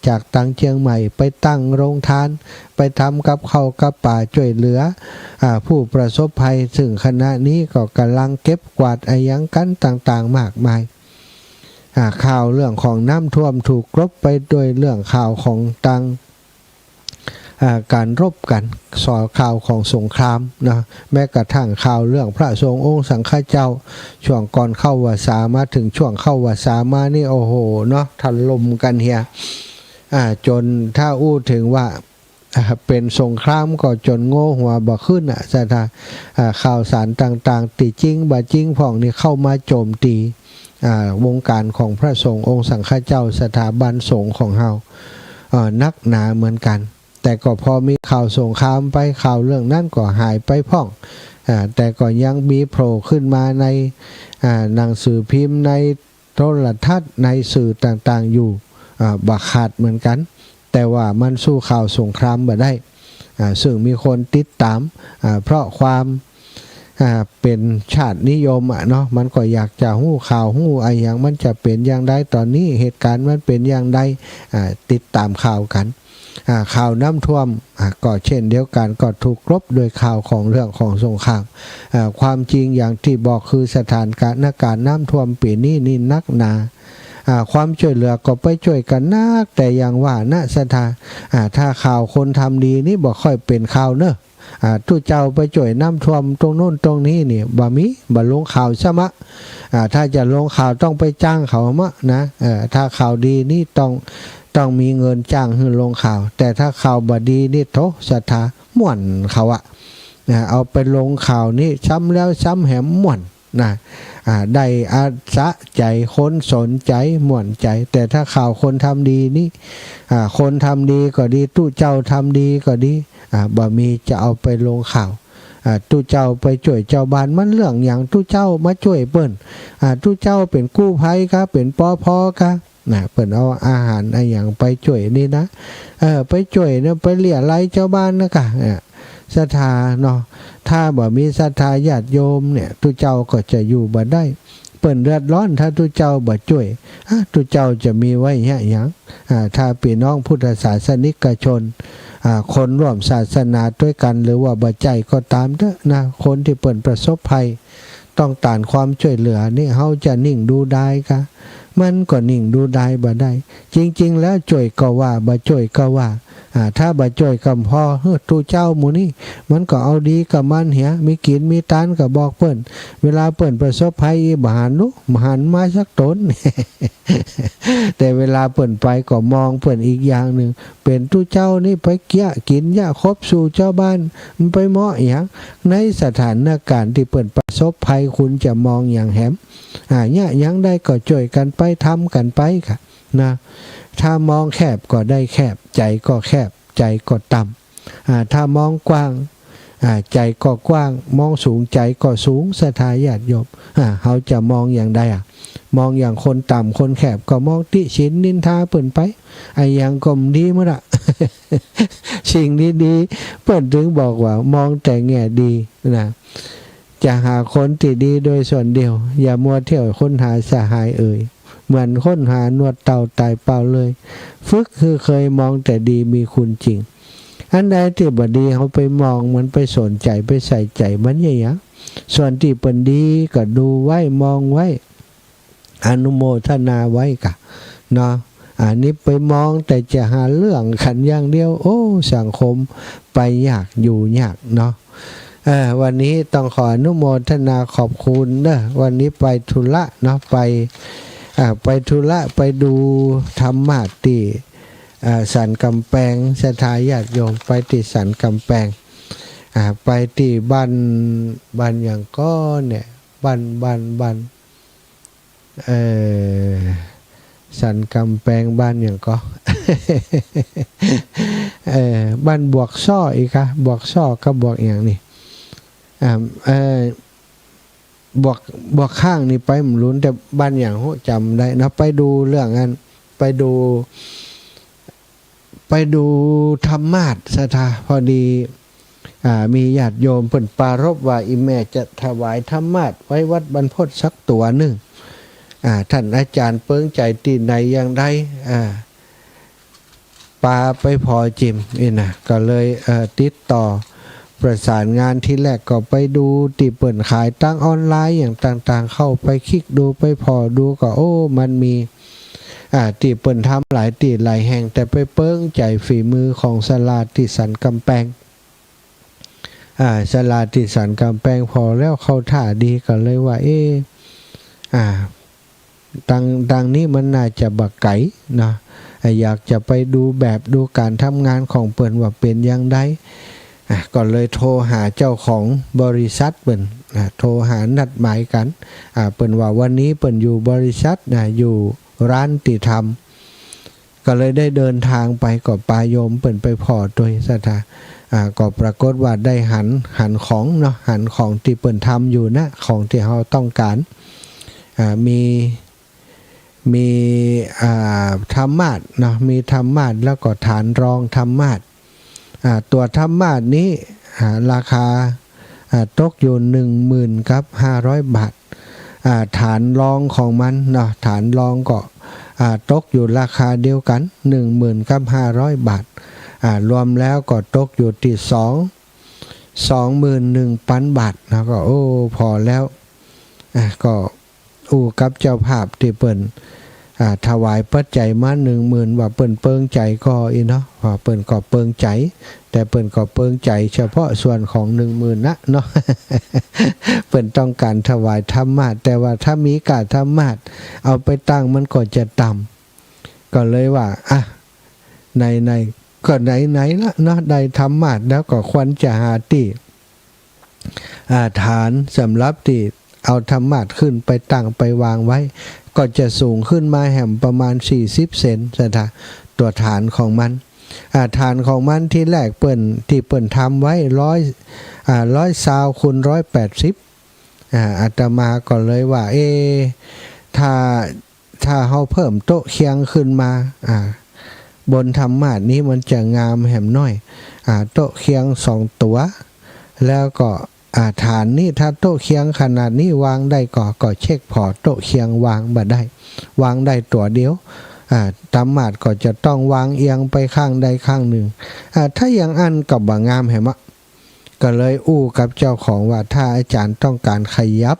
จากต่างเชียงใหม่ไปตั้งโรงทานไปทำกับข้าวกับป่าช่วยเหลือผู้ประสบภัยซึ่งขณะนี้ก็กำลังเก็บกวาดยังกันต่างๆมากมายข่าวเรื่องของน้ำท่วมถูกกลบไปด้วยเรื่องข่าวของการรบกันข่าวของสงครามนะแม้กระทั่งข่าวเรื่องพระสงฆ์องค์สังฆเจ้าช่วงก่อนเข้าวาสามาถึงช่วงเข้าวาสามานี่โอ้โหเนาะถล่มกันเฮียจนถ้าถึงว่าเป็นสงครามก็จนโง่หัวบ่ขึ้นสถานข่าวสารต่างๆติจริงบ่จริงพ่องนี่เข้ามาโจมตีวงการของพระสงฆ์องค์สังฆเจ้าสถาบันสงฆ์ของเฮานักหนาเหมือนกันแต่ก็พอมีข่าวสงครามไปข่าวเรื่องนั้นก็หายไปพ่องแต่ก็ยังมีโผล่ขึ้นมาในหนังสือพิมพ์ในโทรทัศน์ในสื่อต่างๆอยู่บักขาดเหมือนกันแต่ว่ามันสู้ข่าวสงครามบ่ได้ซึ่งมีคนติดตามเพราะความเป็นชาตินิยมเนาะมันก็อยากจะหู้ข่าวหู้อย่างมันจะเป็นอย่างใดตอนนี้เหตุการณ์มันเป็นอย่างใดติดตามข่าวกันข่าวน้ำท่วมก็เช่นเดียวกันก็ถูกกลบโดยข่าวของเรื่องของสงครามความจริงอย่างที่บอกคือสถานการณ์น้ำท่วมปีนี้นี่นักหนาความช่วยเหลือก็ไปช่วยกันนักแต่อย่างว่านะสถานถ้าข่าวคนทำดีนี่บ่ค่อยเป็นข่าวเนอะทุเจ้าไปช่วยน้ำท่วมตรงโน้นตรงนี้นี่บ่ลงข่าวซะมะถ้าจะลงข่าวต้องไปจ้างเขามะนะถ้าข่าวดีนี่ต้องมีเงินจ้างให้ลงข่าวแต่ถ้าข่าวบดีนี่โถศรัทธาม่วนเขาเอาไปลงข่าวนี่ซ้ำแล้วซ้ำแหมม่วนนะได้อาสะใจคนสนใจม่วนใจแต่ถ้าข่าวคนทำดีนี่คนทำดีก็ดีตู้เจ้าทำดีก็ดีบ่มีจะเอาไปลงข่าวตู้เจ้าไปช่วยเจ้าบ้านมันเรื่องอย่างตู้เจ้ามาช่วยเปิ้นตู้เจ้าเป็นกู้ภัยครับเป็นปภครับเปิ่นเอาอาหารอย่างไปช่วยนี่นะไปช่วยเนี่ยไปเลี้ยไล่เจ้าบ้านนะกะศรัทธาเนาะถ้าบ่มีศรัทธาญาติโยมเนี่ยทุเจ้าก็จะอยู่บ่ได้เปิ่นเดือดร้อนถ้าทุเจ้าบ่ช่วยทุเจ้าจะมีไว้หยังถ้าพี่น้องพุทธศาสนิกชนคนร่วมศาสนาด้วยกันหรือว่าบ่ใจก็ตามเด้อนะคนที่เปิ่นประสบภัยต้องการความช่วยเหลือนี่เฮาจะนิ่งดูได้กะ มันก็นิ่งดูได้บ่ได้จริงๆแล้วจ่อยก็ว่าบ่จ่อยก็ว่าถ้าบ่จ่อยกำพอตู้เจ้าหมู่นี่มันก็เอาดีกับมันเหียมีกินมีตานก็บอกเปิ้นเวลาเปิ้นประสบภัยบ่หันนุบ่หันมาสักตน แต่เวลาเปิ้นไปก็มองเปิ้นอีกอย่างนึงเป็นตู้เจ้านี่ไปเกี้ยกินยาครบสู่เจ้าบ้านมันไปเหมาะหยังในสถานการณ์ที่เปิ้นประสบภัยคุณจะมองอย่างแหมเนี่ยยังได้ก็ช่วยกันไปทำกันไปค่ะนะถ้ามองแคบก็ได้แคบใจก็แคบใจก็ต่ำถ้ามองกว้างใจก็กว้างมองสูงใจก็สูงศรัทธาญาติโยมเขาจะมองอย่างใดมองอย่างคนต่ำคนแคบก็มองติฉินนินทาเปิ่นไปอย่างกลมดีมั้งละ สิ่งดีๆเปิ่นถึงบอกว่ามองแต่แง่ดีนะจะหาคนที่ดีโดยส่วนเดียวอย่ามัวเที่ยวค้นหาสหายเหมือนค้นหานวดเต่าตายเปล่าเลยฝึกคือเคยมองแต่ดีมีคุณจริงอันใดที่บ่ดีเขาไปมองมันไปสนใจไปใส่ใจมันอย่างส่วนที่เป็นดีก็ดูไว้มองไว้อนุโมทนาไว้กะเนาะอันนี้ไปมองแต่จะหาเรื่องขันอย่างเดียวโอ้สังคมไปยากอยู่ยากเนาะวันนี้ต้องขออนุโมทนาขอบคุณเด้อวันนี้ไปธุระเนาะไปธุระไปดูธรรมะที่สันกำแพงสถาญาติโยมไปที่สันกำแพงไปที่บ้านอย่างก็เนี่ยบ้านสันกำแพงบ้านอย่างก็ บ้านบวกซ่ออีกค่ะบวกซ่อก็บวกอย่างนี้บวกข้างนี่ไปมันลุ้นแต่บ้านอย่างหูจำได้นะไปดูเรื่องนั้นไปดูธรรมาสสถาพอดีมีญาติโยมเพิ่นปรารภว่าอีแม่จะถวายธรรมาสไว้วัดบรรพตสักตัวหนึ่งท่านอาจารย์เปิ้งใจตีไหนอย่างใดปาไปพอจิมนี่นะก็เลยติดต่อประสานงานที่แรกก็ไปดูที่เปิ่นขายตั้งออนไลน์อย่างต่างๆเข้าไปคลิกดูไปพอดูก็โอ้มันมีที่เปิ่นทำหลายที่หลายแห่งแต่ไปเปิ้งใจฝีมือของศาลาที่สันกำแพงศาลาที่สันกำแพงพอแล้วเข้าท่าดีก็เลยว่าดังนี้มันน่าจะบักไก่นะอยากจะไปดูแบบดูการทำงานของเปิ่นว่าเป็นอย่างไรก็เลยโทรหาเจ้าของบริษัทเปิ่นโทรหานัดหมายกันเปิ่นว่าวันนี้เปิ่นอยู่บริษัทอยู่ร้านติธรรมก็เลยได้เดินทางไปกับปาโยมเปิ่นไปพอโดยศรัทธาก็ปรากฏว่าได้หันของเนาะหันของที่เปิ่นทำอยู่นะของที่เราต้องการมีธรรมาสเนาะมีธรรมาสแล้วก็ฐานรองธรรมาสตัวธรรมาสนี้ราคาตกอยู่ 10,500 บาทฐานรองของมันเนาะฐานรองก็ตกอยู่ราคาเดียวกัน 10,500 บาทรวมแล้วก็ตกอยู่ที่21,000 บาทนะก็โอ้พอแล้วก็กับเจ้าภาพที่เปิ้นถวายปัจจัยมา 10,000 ว่าเปิ้นเปิงใจก็เนาะว่าเปิ้นก็เปิงใจแต่เปิ้นก็เปิงใจเฉพาะส่วนของ 10,000 นะเนาะ เปิ้นต้องการถวายธรรมาสแต่ว่าถ้ามีการธรรมาสเอาไปตั้งมันก็จะต่ำก็เลยว่าในก็ไหนละเนาะได้ธรรมาสแล้วก็ควรจะหาที่ฐานสำหรับที่เอาธรรมาสขึ้นไปตั้งไปวางไว้ก็จะสูงขึ้นมาแห่มประมาณ40 เซนสถาตัวฐานของมันฐานของมันที่แรกเปิ้นทำไว้120 คูณ 180อาตมาก็เลยว่าถ้าเฮาเพิ่มโต๊ะเคียงขึ้นมาบนธรรมาสนี้มันจะงามแห่มน้อยโต๊ะเคียง2ตัวแล้วก็ฐานนี้ถ้าโต๊ะเคียงขนาดนี้วางได้ก็เช็คพอโต๊ะเคียงวางบ่ได้วางได้ตัวเดียวธรรมาสก็จะต้องวางเอียงไปข้างใดข้างหนึ่งถ้าอย่างอันก็บ่งามแหมก็เลยกับเจ้าของว่าถ้าอาจารย์ต้องการขยับ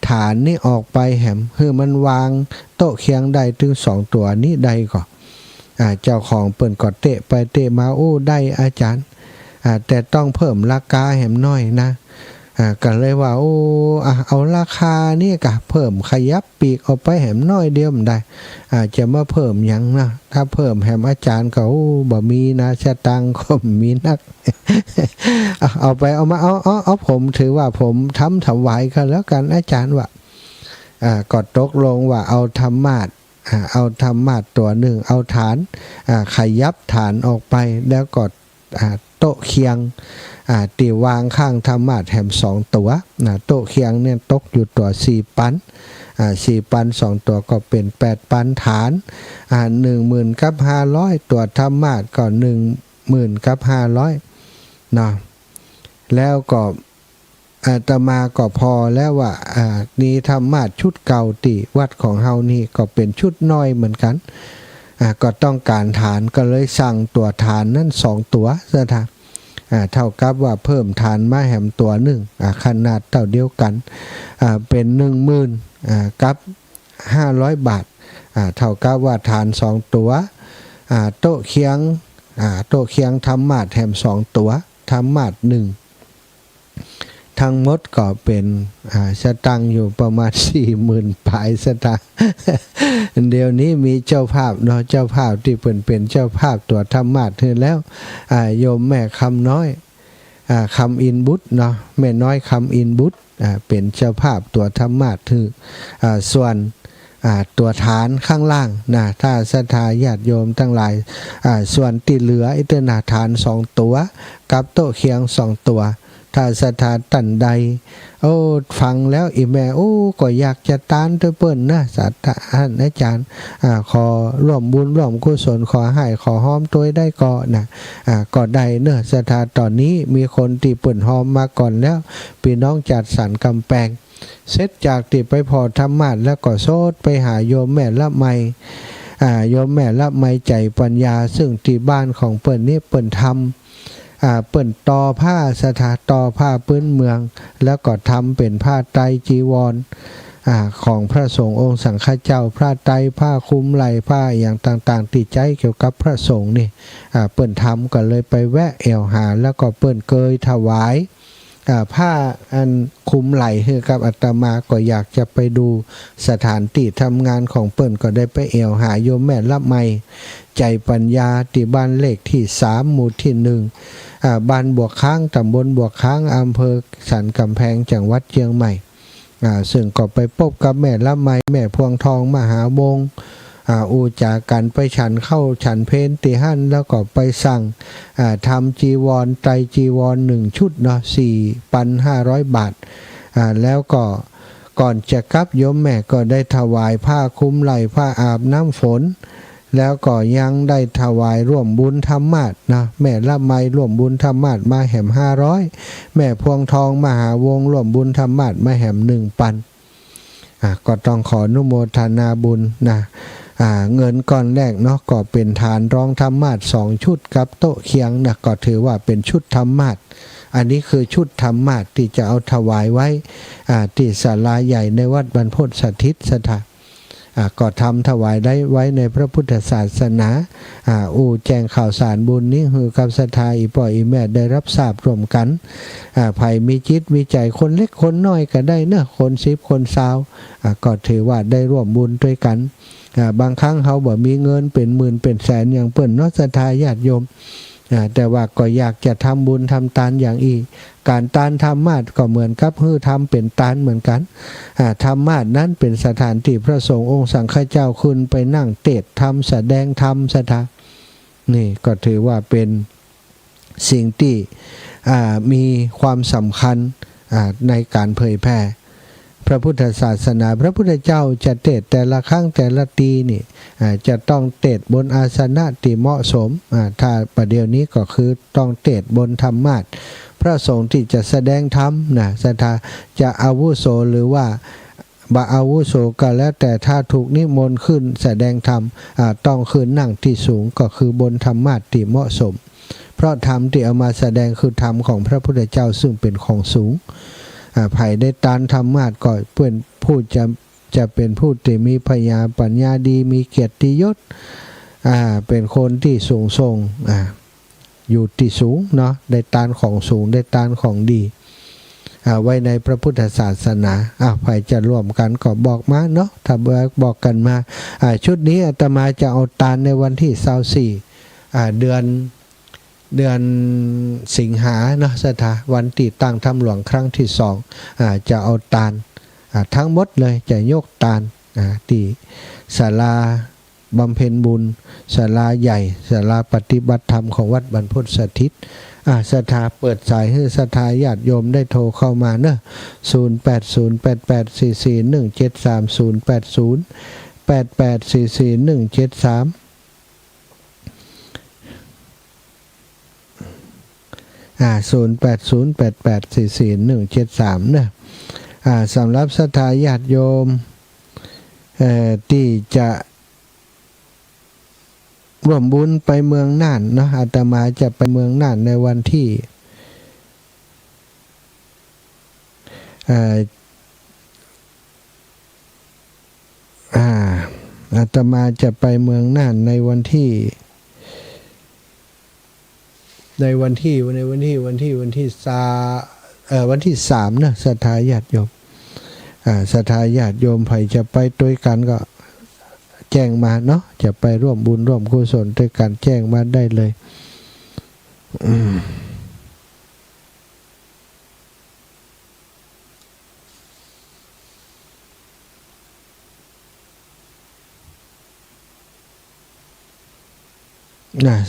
ฐ านนี่ออกไปแหมคือมันวางโต๊ะเคียงได้ถึง2ตัวนี้ได้ก็เจ้าของเปิ่นก็เตะไปเตะมาโอ้ได้อาจารย์แต่ต้องเพิ่มราคาแหมน้อยนะก็เลยว่าโอ้เอาราคานี่ก็เพิ่มขยับปีกออกไปแหมน้อยเดียวมันได้จะมาเพิ่มยังนะถ้าเพิ่มแหมอาจารย์ก็บ่มีนะชะตังก็มีนัก เอาไปเอามาเอาผมถือว่าผมทำถวายกันแล้วกันอาจารย์ว่าก็ตกลงว่าเอาธรรมาสตัวหนึ่งเอาฐานขยับฐานออกไปแล้วก็โต๊ะเคียงตีวางข้างธรรมาสแถม2ตัวโต๊ะเคียงเนี่ยตกอยู่ตัว4 ปัน4 ปัน2ตัวก็เป็น8 ปันฐาน10,000 กับ 500ตัวธรรมาสก็10,000 กับ 500นะแล้วก็อาตมาก็พอแล้วว่านี่ธรรมาสชุดเก่าติวัดของเฮานี่ก็เป็นชุดน้อยเหมือนกันก็ต้องการฐานก็เลยสั่งตัวฐานนั่น2ตัวซะท่าเท่ากับว่าเพิ่มฐานมาแหมตัวหนึ่งขนาดเท่าเดียวกันเป็น10,000 กับ 500 บาทเท่ากับว่าฐาน2ตัวโต๊ะเคียงธรรมาสแถม2ตัวธรรมาส1ทั้งหมดก็เป็นสตังค์อยู่ประมาณ 40,000 ปลายสตางค์ เดี๋ยวนี้มีเจ้าภาพเนาะเจ้าภาพที่เป็นเจ้าภาพตัวธรรมาสถึงแล้วโยมแม่คำน้อยคำอินบุตรเนาะแม่น้อยคำอินบุตรเป็นเจ้าภาพตัวธรรมาสถึงส่วนตัวฐานข้างล่างนะถ้าศรัทธาญาติโยมทั้งหลายส่วนที่เหลืออิตนาฐาน2ตัวกับโต๊ะเคียง2ตัวถ้าศรัทธาตันใดฟังแล้วอีแม่ก็อยากจะตานตัวเปิ้นนะศรัทธาอาจารย์ขอร่วมบุญร่วมกุศลขอให้ขอห้อมตัวได้ก็นะก็ได้เนอะศรัทธาตอนนี้มีคนที่เปิ้นห้อมมาก่อนแล้วพี่น้องจัดสรรกำแพงเสร็จจากที่ไปพอธรรมาสแล้วก็โซดไปหาโยมแม่ละไมโยมแม่ละไมใจปัญญาซึ่งที่บ้านของเปิ้นนี่เปิ้นทำเปิ้นต่อผ้าต่อผ้าพื้นเมืองแล้วก็ทำเป็นผ้าไตรจีวรของพระสงฆ์องค์สังฆเจ้าผ้าไตรผ้าคลุมไหล่ผ้าอย่างต่างๆติดใจเกี่ยวกับพระสงฆ์นี่เปิ้นทำก็เลยไปแวะแอวหาแล้วก็เปิ้นเกยถวายผ้าอันคลุมไหล่ให้กับอาตมาก็อยากจะไปดูสถานที่ทำงานของเปิ้นก็ได้ไปแอวหาโยมแม่ละไมใจปัญญาที่บ้านเลขที่3หมู่ที่1บ้านบวกค้างตำบลบวกค้างอำเภอสันกำแพงจังหวัดเชียงใหม่ซึ่งก็ไปพบกับแม่ละไมแม่พวงทองมหาวงศ์อูจากกันไปฉันเข้าฉันเพนตีหั่นแล้วก็ไปสั่งทำจีวรไตรจีวร1 ชุดเนาะ4,500 บาทแล้วก็ก่อนจะกลับโยมแม่ก็ได้ถวายผ้าคลุมไหล่ผ้าอาบน้ำฝนแล้วก็ยังได้ถวายร่วมบุญธรรมาสนะแม่ละไมร่วมบุญธรรมาสมาแหม500แม่พวงทองมหาวงศ์ร่วมบุญธรรมาสมาแหม1,000ก็ต้องขออนุโมทนาบุญนะเงินก้อนแรกเนาะก็เป็นฐานรองธรรมาส2 ชุดกับโต๊ะเคียงนะก็ถือว่าเป็นชุดธรรมาสอันนี้คือชุดธรรมาสที่จะเอาถวายไว้ที่ศาลาใหญ่ในวัดบรรพตสถิตสถานก็ทำถวายได้ไว้ในพระพุทธศาสนาแจ้งข่าวสารบุญนี้คือกับศรัทธาอีป่อยอีแม่ได้รับทราบรวมกันไผ่มีจิตมีใจคนเล็กคนน้อยก็ได้เนอะคน10คน20ก็ถือว่าได้ร่วมบุญด้วยกันบางครั้งเขาบอกมีเงินเป็นหมื่นเป็นแสนอย่างเปิ้นเนาะศรัทธาญาติโยมแต่ว่าก็อยากจะทำบุญทำทานอย่างอีกการทานธรรมาสก็เหมือนกับฮือทำเป็นทานเหมือนกันธรรมาสนั้นเป็นสถานที่พระสงฆ์องค์สังฆเจ้าขึ้นไปนั่งเทศน์ธรรมแสดงธรรมสถานนี่ก็ถือว่าเป็นสิ่งที่มีความสำคัญในการเผยแพร่พระพุทธศาสนาพระพุทธเจ้าจะเทศน์แต่ละครั้งแต่ละทีนี่จะต้องเทศน์บนอาสนะที่เหมาะสมถ้าประเดี๋ยวนี้ก็คือต้องเทศน์บนธรรมาสพระสงฆ์ที่จะแสดงธรรมนะศรัทธาจะอาวุโสหรือว่าบาอาวุโสก็แล้วแต่ถ้าถูกนิมนต์ขึ้นแสดงธรรมต้องขึ้นนั่งที่สูงก็คือบนธรรมาสที่เหมาะสมเพราะธรรมที่เอามาแสดงคือธรรมของพระพุทธเจ้าซึ่งเป็นของสูงไผ่ได้ตานธรรมาสก็เพื่อนผู้ ผู้จะเป็นผู้ที่มีพยาปัญญาดีมีเกียรติยศเป็นคนที่สูงส่งอยู่ที่สูงเนาะได้ตานของสูงได้ตานของดีไว้ในพระพุทธศาสนาใครจะร่วมกันก็บอกมาเนาะถ้าบอกกันมาชุดนี้อาตมาจะเอาตานในวันที่24เดือนสิงหาเนาะสถาวันติตั้งถ้ำหลวงครั้งที่2จะเอาตานทั้งหมดเลยจะยกตานที่ศาลาบำเพ็ญบุญศาลาใหญ่ศาลาปฏิบัติธรรมของวัดบรรพตสถิตศรัทธาเปิดสายให้ศรัทธาญาติโยมได้โทรเข้ามาเนอะ0808844173 0808844173นะสำหรับศรัทธาญาติโยมที่จะร่วมบุญไปเมืองน่านเนาะอาตมาจะไปเมืองน่านในวันที่อาตมาจะไปเมืองน่านในวันที่วันที่3นะศรัทธาญาติโยมศรัทธาญาติโยมใครจะไปด้วยกันก็แจ้งมาเนาะจะไปร่วมบุญร่วมกุศลด้วยกันแจ้งมาได้เลย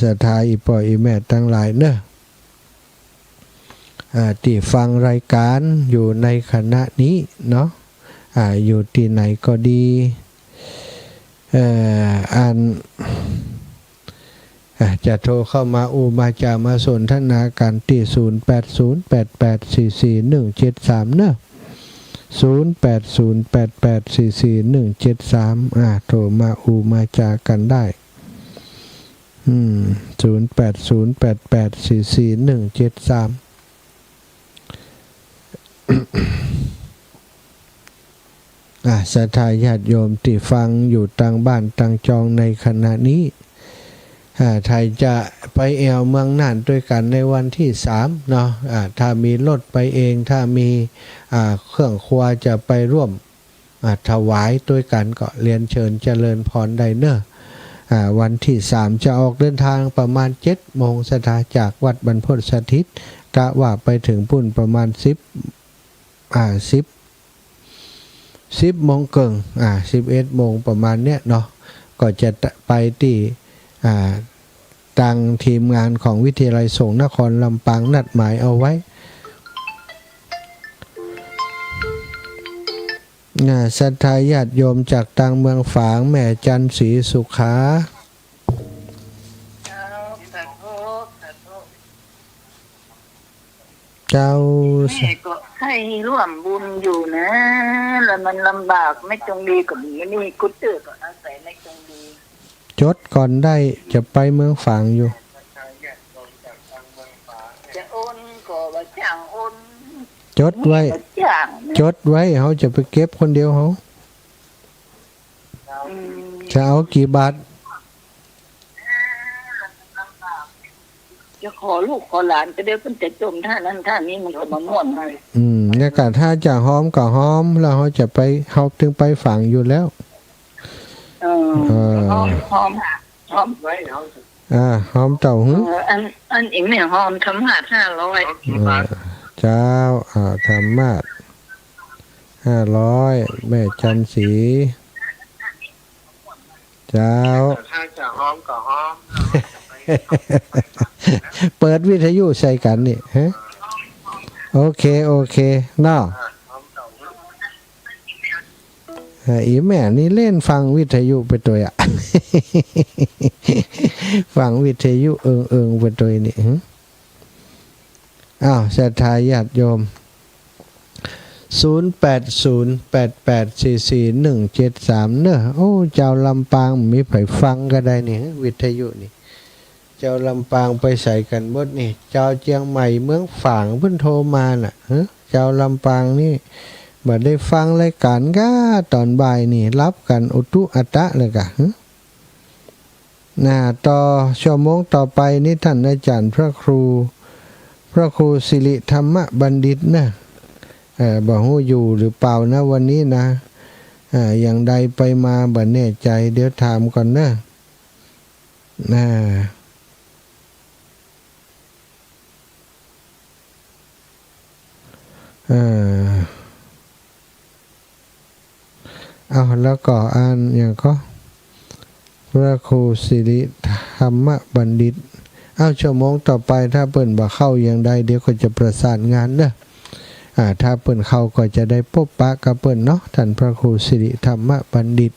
ศรัทธาอีพ่ออีแม่ทั้งหลายเนอะที่ฟังรายการอยู่ในขณะนี้เนาะอยู่ที่ไหนก็ดีจะโทรเข้ามามาจามาสนทนากันที่0808844173เนอะ0808844173โทรมามาจากันได้0808844173ศรัทธาญาติโยมที่ฟังอยู่ต่างบ้านต่างจองในขณะนี้ไทยจะไปแอวเมืองน่านด้วยกันในวันที่3เนาะถ้ามีรถไปเองถ้ามีเครื่องครัวจะไปร่วมถวายด้วยกันก็เรียนเชิญเจริญพรได้เนอะวันที่3จะออกเดินทางประมาณ 7 โมงศรัทธาจากวัดบรรพตสถิตกะว่าไปถึงปุ่นประมาณ10 โมงเกิง11 โมงประมาณเนี้ยเนาะก็จะไปที่ทางทีมงานของวิทยาลัยสงฆ์นครลำปางนัดหมายเอาไว้ศรัทธาญาติโยมจากต่างเมืองฝางแม่จันศรีสุขาเจ้าแม่ก็ให้ร่วมบุญอยู่นะแล้วมันลำบากไม่จงดีกับนี่กุฏิก็อาศัยไม่จงดีจดก่อนได้จะไปเมืองฝางอยู่จะโอนก็ว่าจ้างโอนจดไว้เขาจะไปเก็บคนเดียวเขาจะเอากี่บาทจะขอลูกขอหลานก็เดี๋ยวมันจะจมท่านั้นท่านี้มันก็มาม่วนไปเนี่ยกะถ้าจะหอมก็หอมแล้วเขาจะไปเขาถึงไปฝังอยู่แล้วหอมไว้หอมเต่าหึอันอีกเนี่ยหอมธรรมะ500เจ้าธรรมะ500แม่จันศรีเจ้าถ้าจะหอมก็หอมเปิดวิทยุใส่กันนี่ฮะโอเคเนาะอีแม่นี่เล่นฟังวิทยุไปตัวฟังวิทยุเอิงไปตัวนี่ศรัทธาญาติโยม0808844173เนอะโอ้เจ้าลำปางมีไผฟังก็ได้นี่วิทยุนี่เจ้าลำปางไปใส่กันหมดนี่เจ้าเชียงใหม่เมืองฝางเพิ่นโทรมาน่ะเจ้าลำปางนี่ บ่ได้ฟังรายการก้าตอนบ่ายนี่รับกันอุตุอัตะเลยกะต่อชั่วโมงต่อไปนี่ท่านอาจารย์พระครูสิริธรรมบัณฑิตนะบ่ฮู้อยู่หรือเปล่านะวันนี้นะอย่างใดไปมาบ่แน่ใจเดี๋ยวถามก่อนนะเอาแล้วก็อ่านอย่างก็พระครูสิริธรรมบัณฑิตเอาชั่วโมงต่อไปถ้าเปิ้นบ่เข้าอย่างใดเดี๋ยวก็จะประสานงานเด้อถ้าเปิ้นเข้าก็จะได้พบปะกับเปิ้นเนาะท่านพระครูสิริธรรมบัณฑิต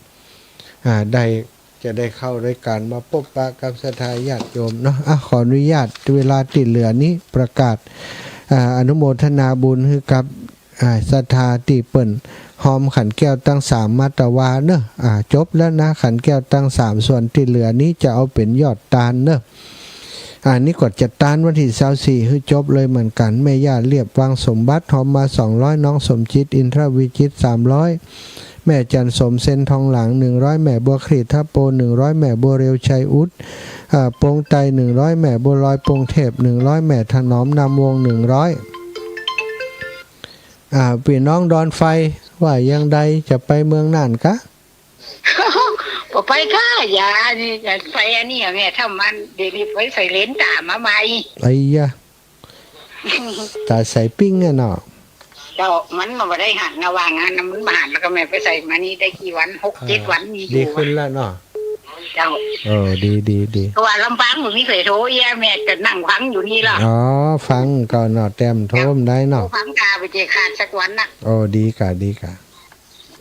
ได้จะได้เข้ารายการมาพบปะกับศรัทธาญาติโยมเนาะขออนุญาตเวลาติดเหลือนี้ประกาศอนุโมทนาบุญให้กับศรัทธาที่เปิ้นหอมขันแก้วตั้ง3มาตวาเนอะจบแล้วนะขันแก้วตั้ง3ส่วนที่เหลือนี้จะเอาเป็นยอดตาลเนอะนี่กดจัดตานวันที่24คือจบเลยเหมือนกันแม่ย่าเรียบวางสมบัติหอมมา200น้องสมจิตอินทรวิจิต300แม่จันสมเซนทองหลัง100แม่บัวครีทับโป100แม่บัวเร็วชัยอุดปงไต100แม่บัวลอยปงเทพ100แม่ถนอมนำวง100พี่น้องดอนไฟว่ายังใดจะไปเมืองน่านกะ ไปค่ะยานี่จะไปอันนี้แม่ทำมันเดี๋ยวนี้ไปใส่เลนส์ตามาใหม่ไอ้ยะตาใส่ปิ้งเนาะเจ้ามันมาได้หันระหว่างงานมันมาหันแล้วก็แม่ไปใส่มานี่ได้กี่วัน6-7 วันมีอยู่ดีขึ้นแล้วเนาะเจ้าดีเพราะว่าลำพังผมมีเคยโทรแม่จะนั่งฟังอยู่นี่ล่ะฟังก่อนเนาะแต้มโทรมได้เนาะฟังตาไปเจขาดสักวันนะดีกะ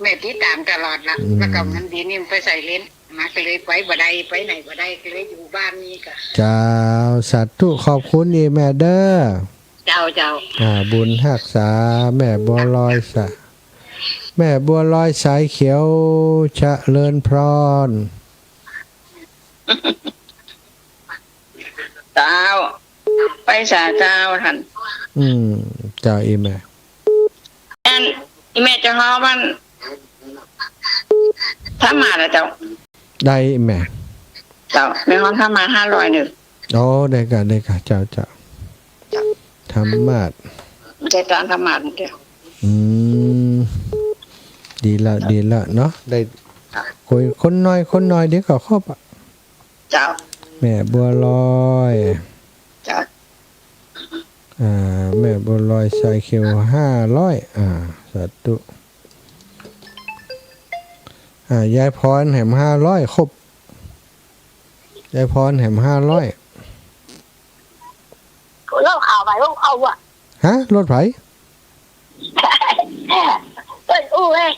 แม่ติดตามตลอดนะแล้วก็มันดีนี่ไปใส่เลนส์มาก็เลยไปบ่ได้ไปไหนบ่ได้ก็เลยอยู่บ้านนี่ก็เจ้าสาธุขอบคุณอีแม่เด้อเจ้าบุญรักษาแม่บัวลอยแม่บัวลอยสายเขียวเจริญพรเจ้าไปสาเจ้าท่านเจ้าอีแม่อีแม่จะหอมันถ้ามาแล้วเจ้าได้แม่เจ้าในห้องถ้ามา500นึงได้กะเจ้าธรรมะได้ตอนธรรมะเจ้าดีละเนาะได้คุยคนน้อยเดี๋ยวก็ครบเจ้าแม่บัวลอยเจ้าแม่บัวลอยสายเขียว500สาธุยายพรแหม500ครบยายพรแหม500รถข่าวไปรถเอาอ่ะฮะรถไผอู้เอ้ย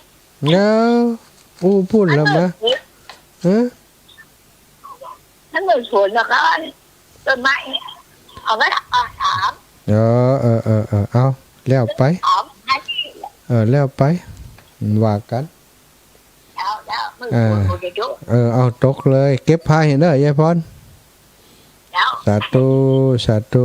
เนาะพูดแล้วนะนั่นเหมือนสวนนะครับต้นไม้เอาไว้ถามเอาแล้วไปแล้วไปว่ากันเอาตกเลยเก็บพายเห็นเด้อยายพรสาธุ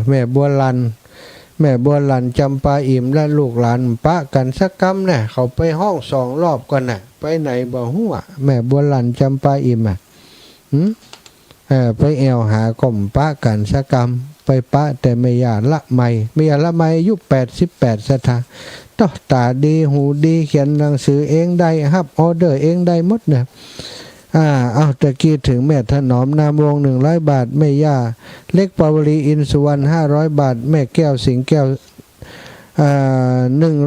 แม่บัวลันจำปาอิ่มและลูกหลานปะกันสักกำเนี่ยเขาไปห้อง2 รอบกันน่ะไปไหนบ่ฮู้แม่บัวลันจำปาอิ่มไปแอวหากล่มปะกันสักกำไปปะแต่ไม่ยาละไม่อายุ88ศรัทธาต่อตาดีหูดีเขียนหนังสือเองได้รับออเดอร์เองได้หมดเนี่ยเอาตะกี้ถึงแม่ถนอมนามวง100 บาทแม่ย่าเล็กปาวลีอินสุวรรณ500 บาทแม่แก้วสิงแก้ว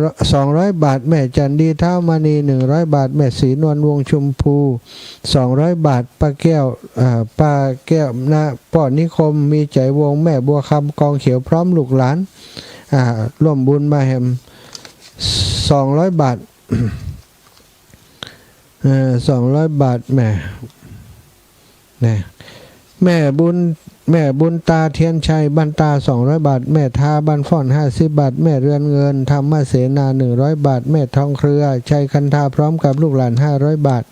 200 บาทแม่จันดีเท้ามณี100 บาทแม่ศรีนวลวงชมพู200 บาทป้าแก้วนะป้อนิคมมีใจวงแม่บัวคำกองเขียวพร้อมลูกหลานร่วมบุญมาแฮม200 บาท200 บาทแม่บุญตาเทียนชัยบันตา200 บาทแม่ทาบันฟ่อน50 บาทแม่เรือนเงินธรรมเสนา100 บาทแม่ทองเครือชัยคันธาพร้อมกับลูกหลาน500 บาท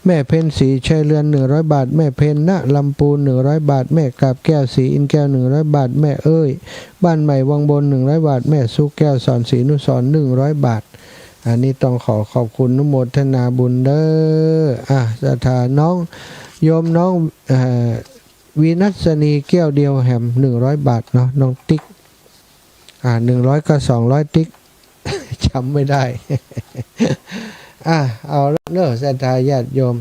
แม่เพ็ญศรีชัยเรือน100 บาทแม่เพ็ญณลำปูน100 บาทแม่กาบแก้วศรีอินแก้ว100 บาทแม่บ้านใหม่วังบน100 บาทแม่สุแก้วสอนศรีนุสร100 บาท อันนี้ต้องขอบคุณนุโมทนาบุญเด้อศรัทธาน้องโยมน้องวีนัสนีแก้วเดียวแหม100 บาทเนาะน้องติ๊ก100ก็200ติ๊ก จำไม่ได้ เอาแล้วเนอะศรัทธาญาติโยม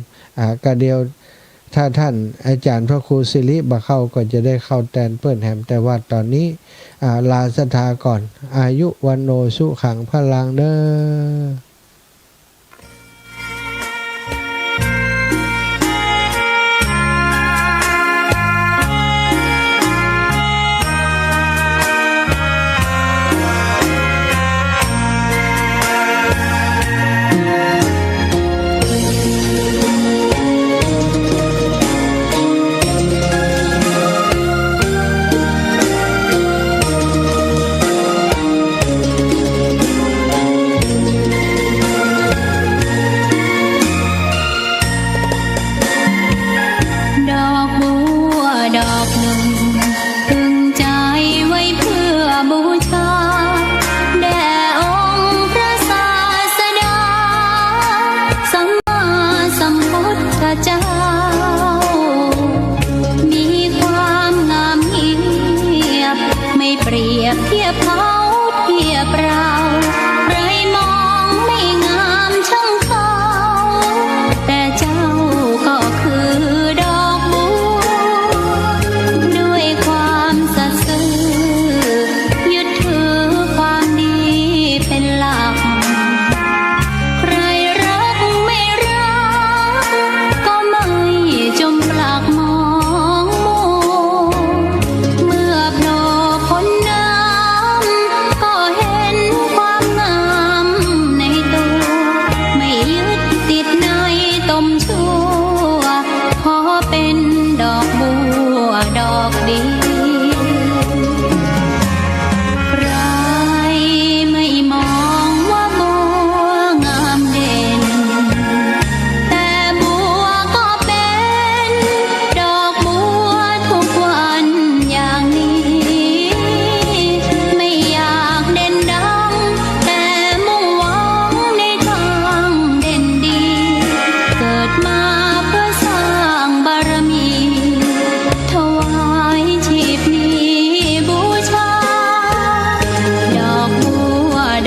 กะเดียวถ้าท่านอาจารย์พระครูสิริบะเข้าก็จะได้เข้าแทนเปิ้นแหมแต่ว่าตอนนี้ลาศรัทธาก่อนอายุวันโนสุขังพลังเด้อ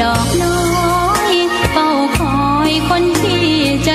ดอกน้อยเฝ้าคอยคนที่ใจ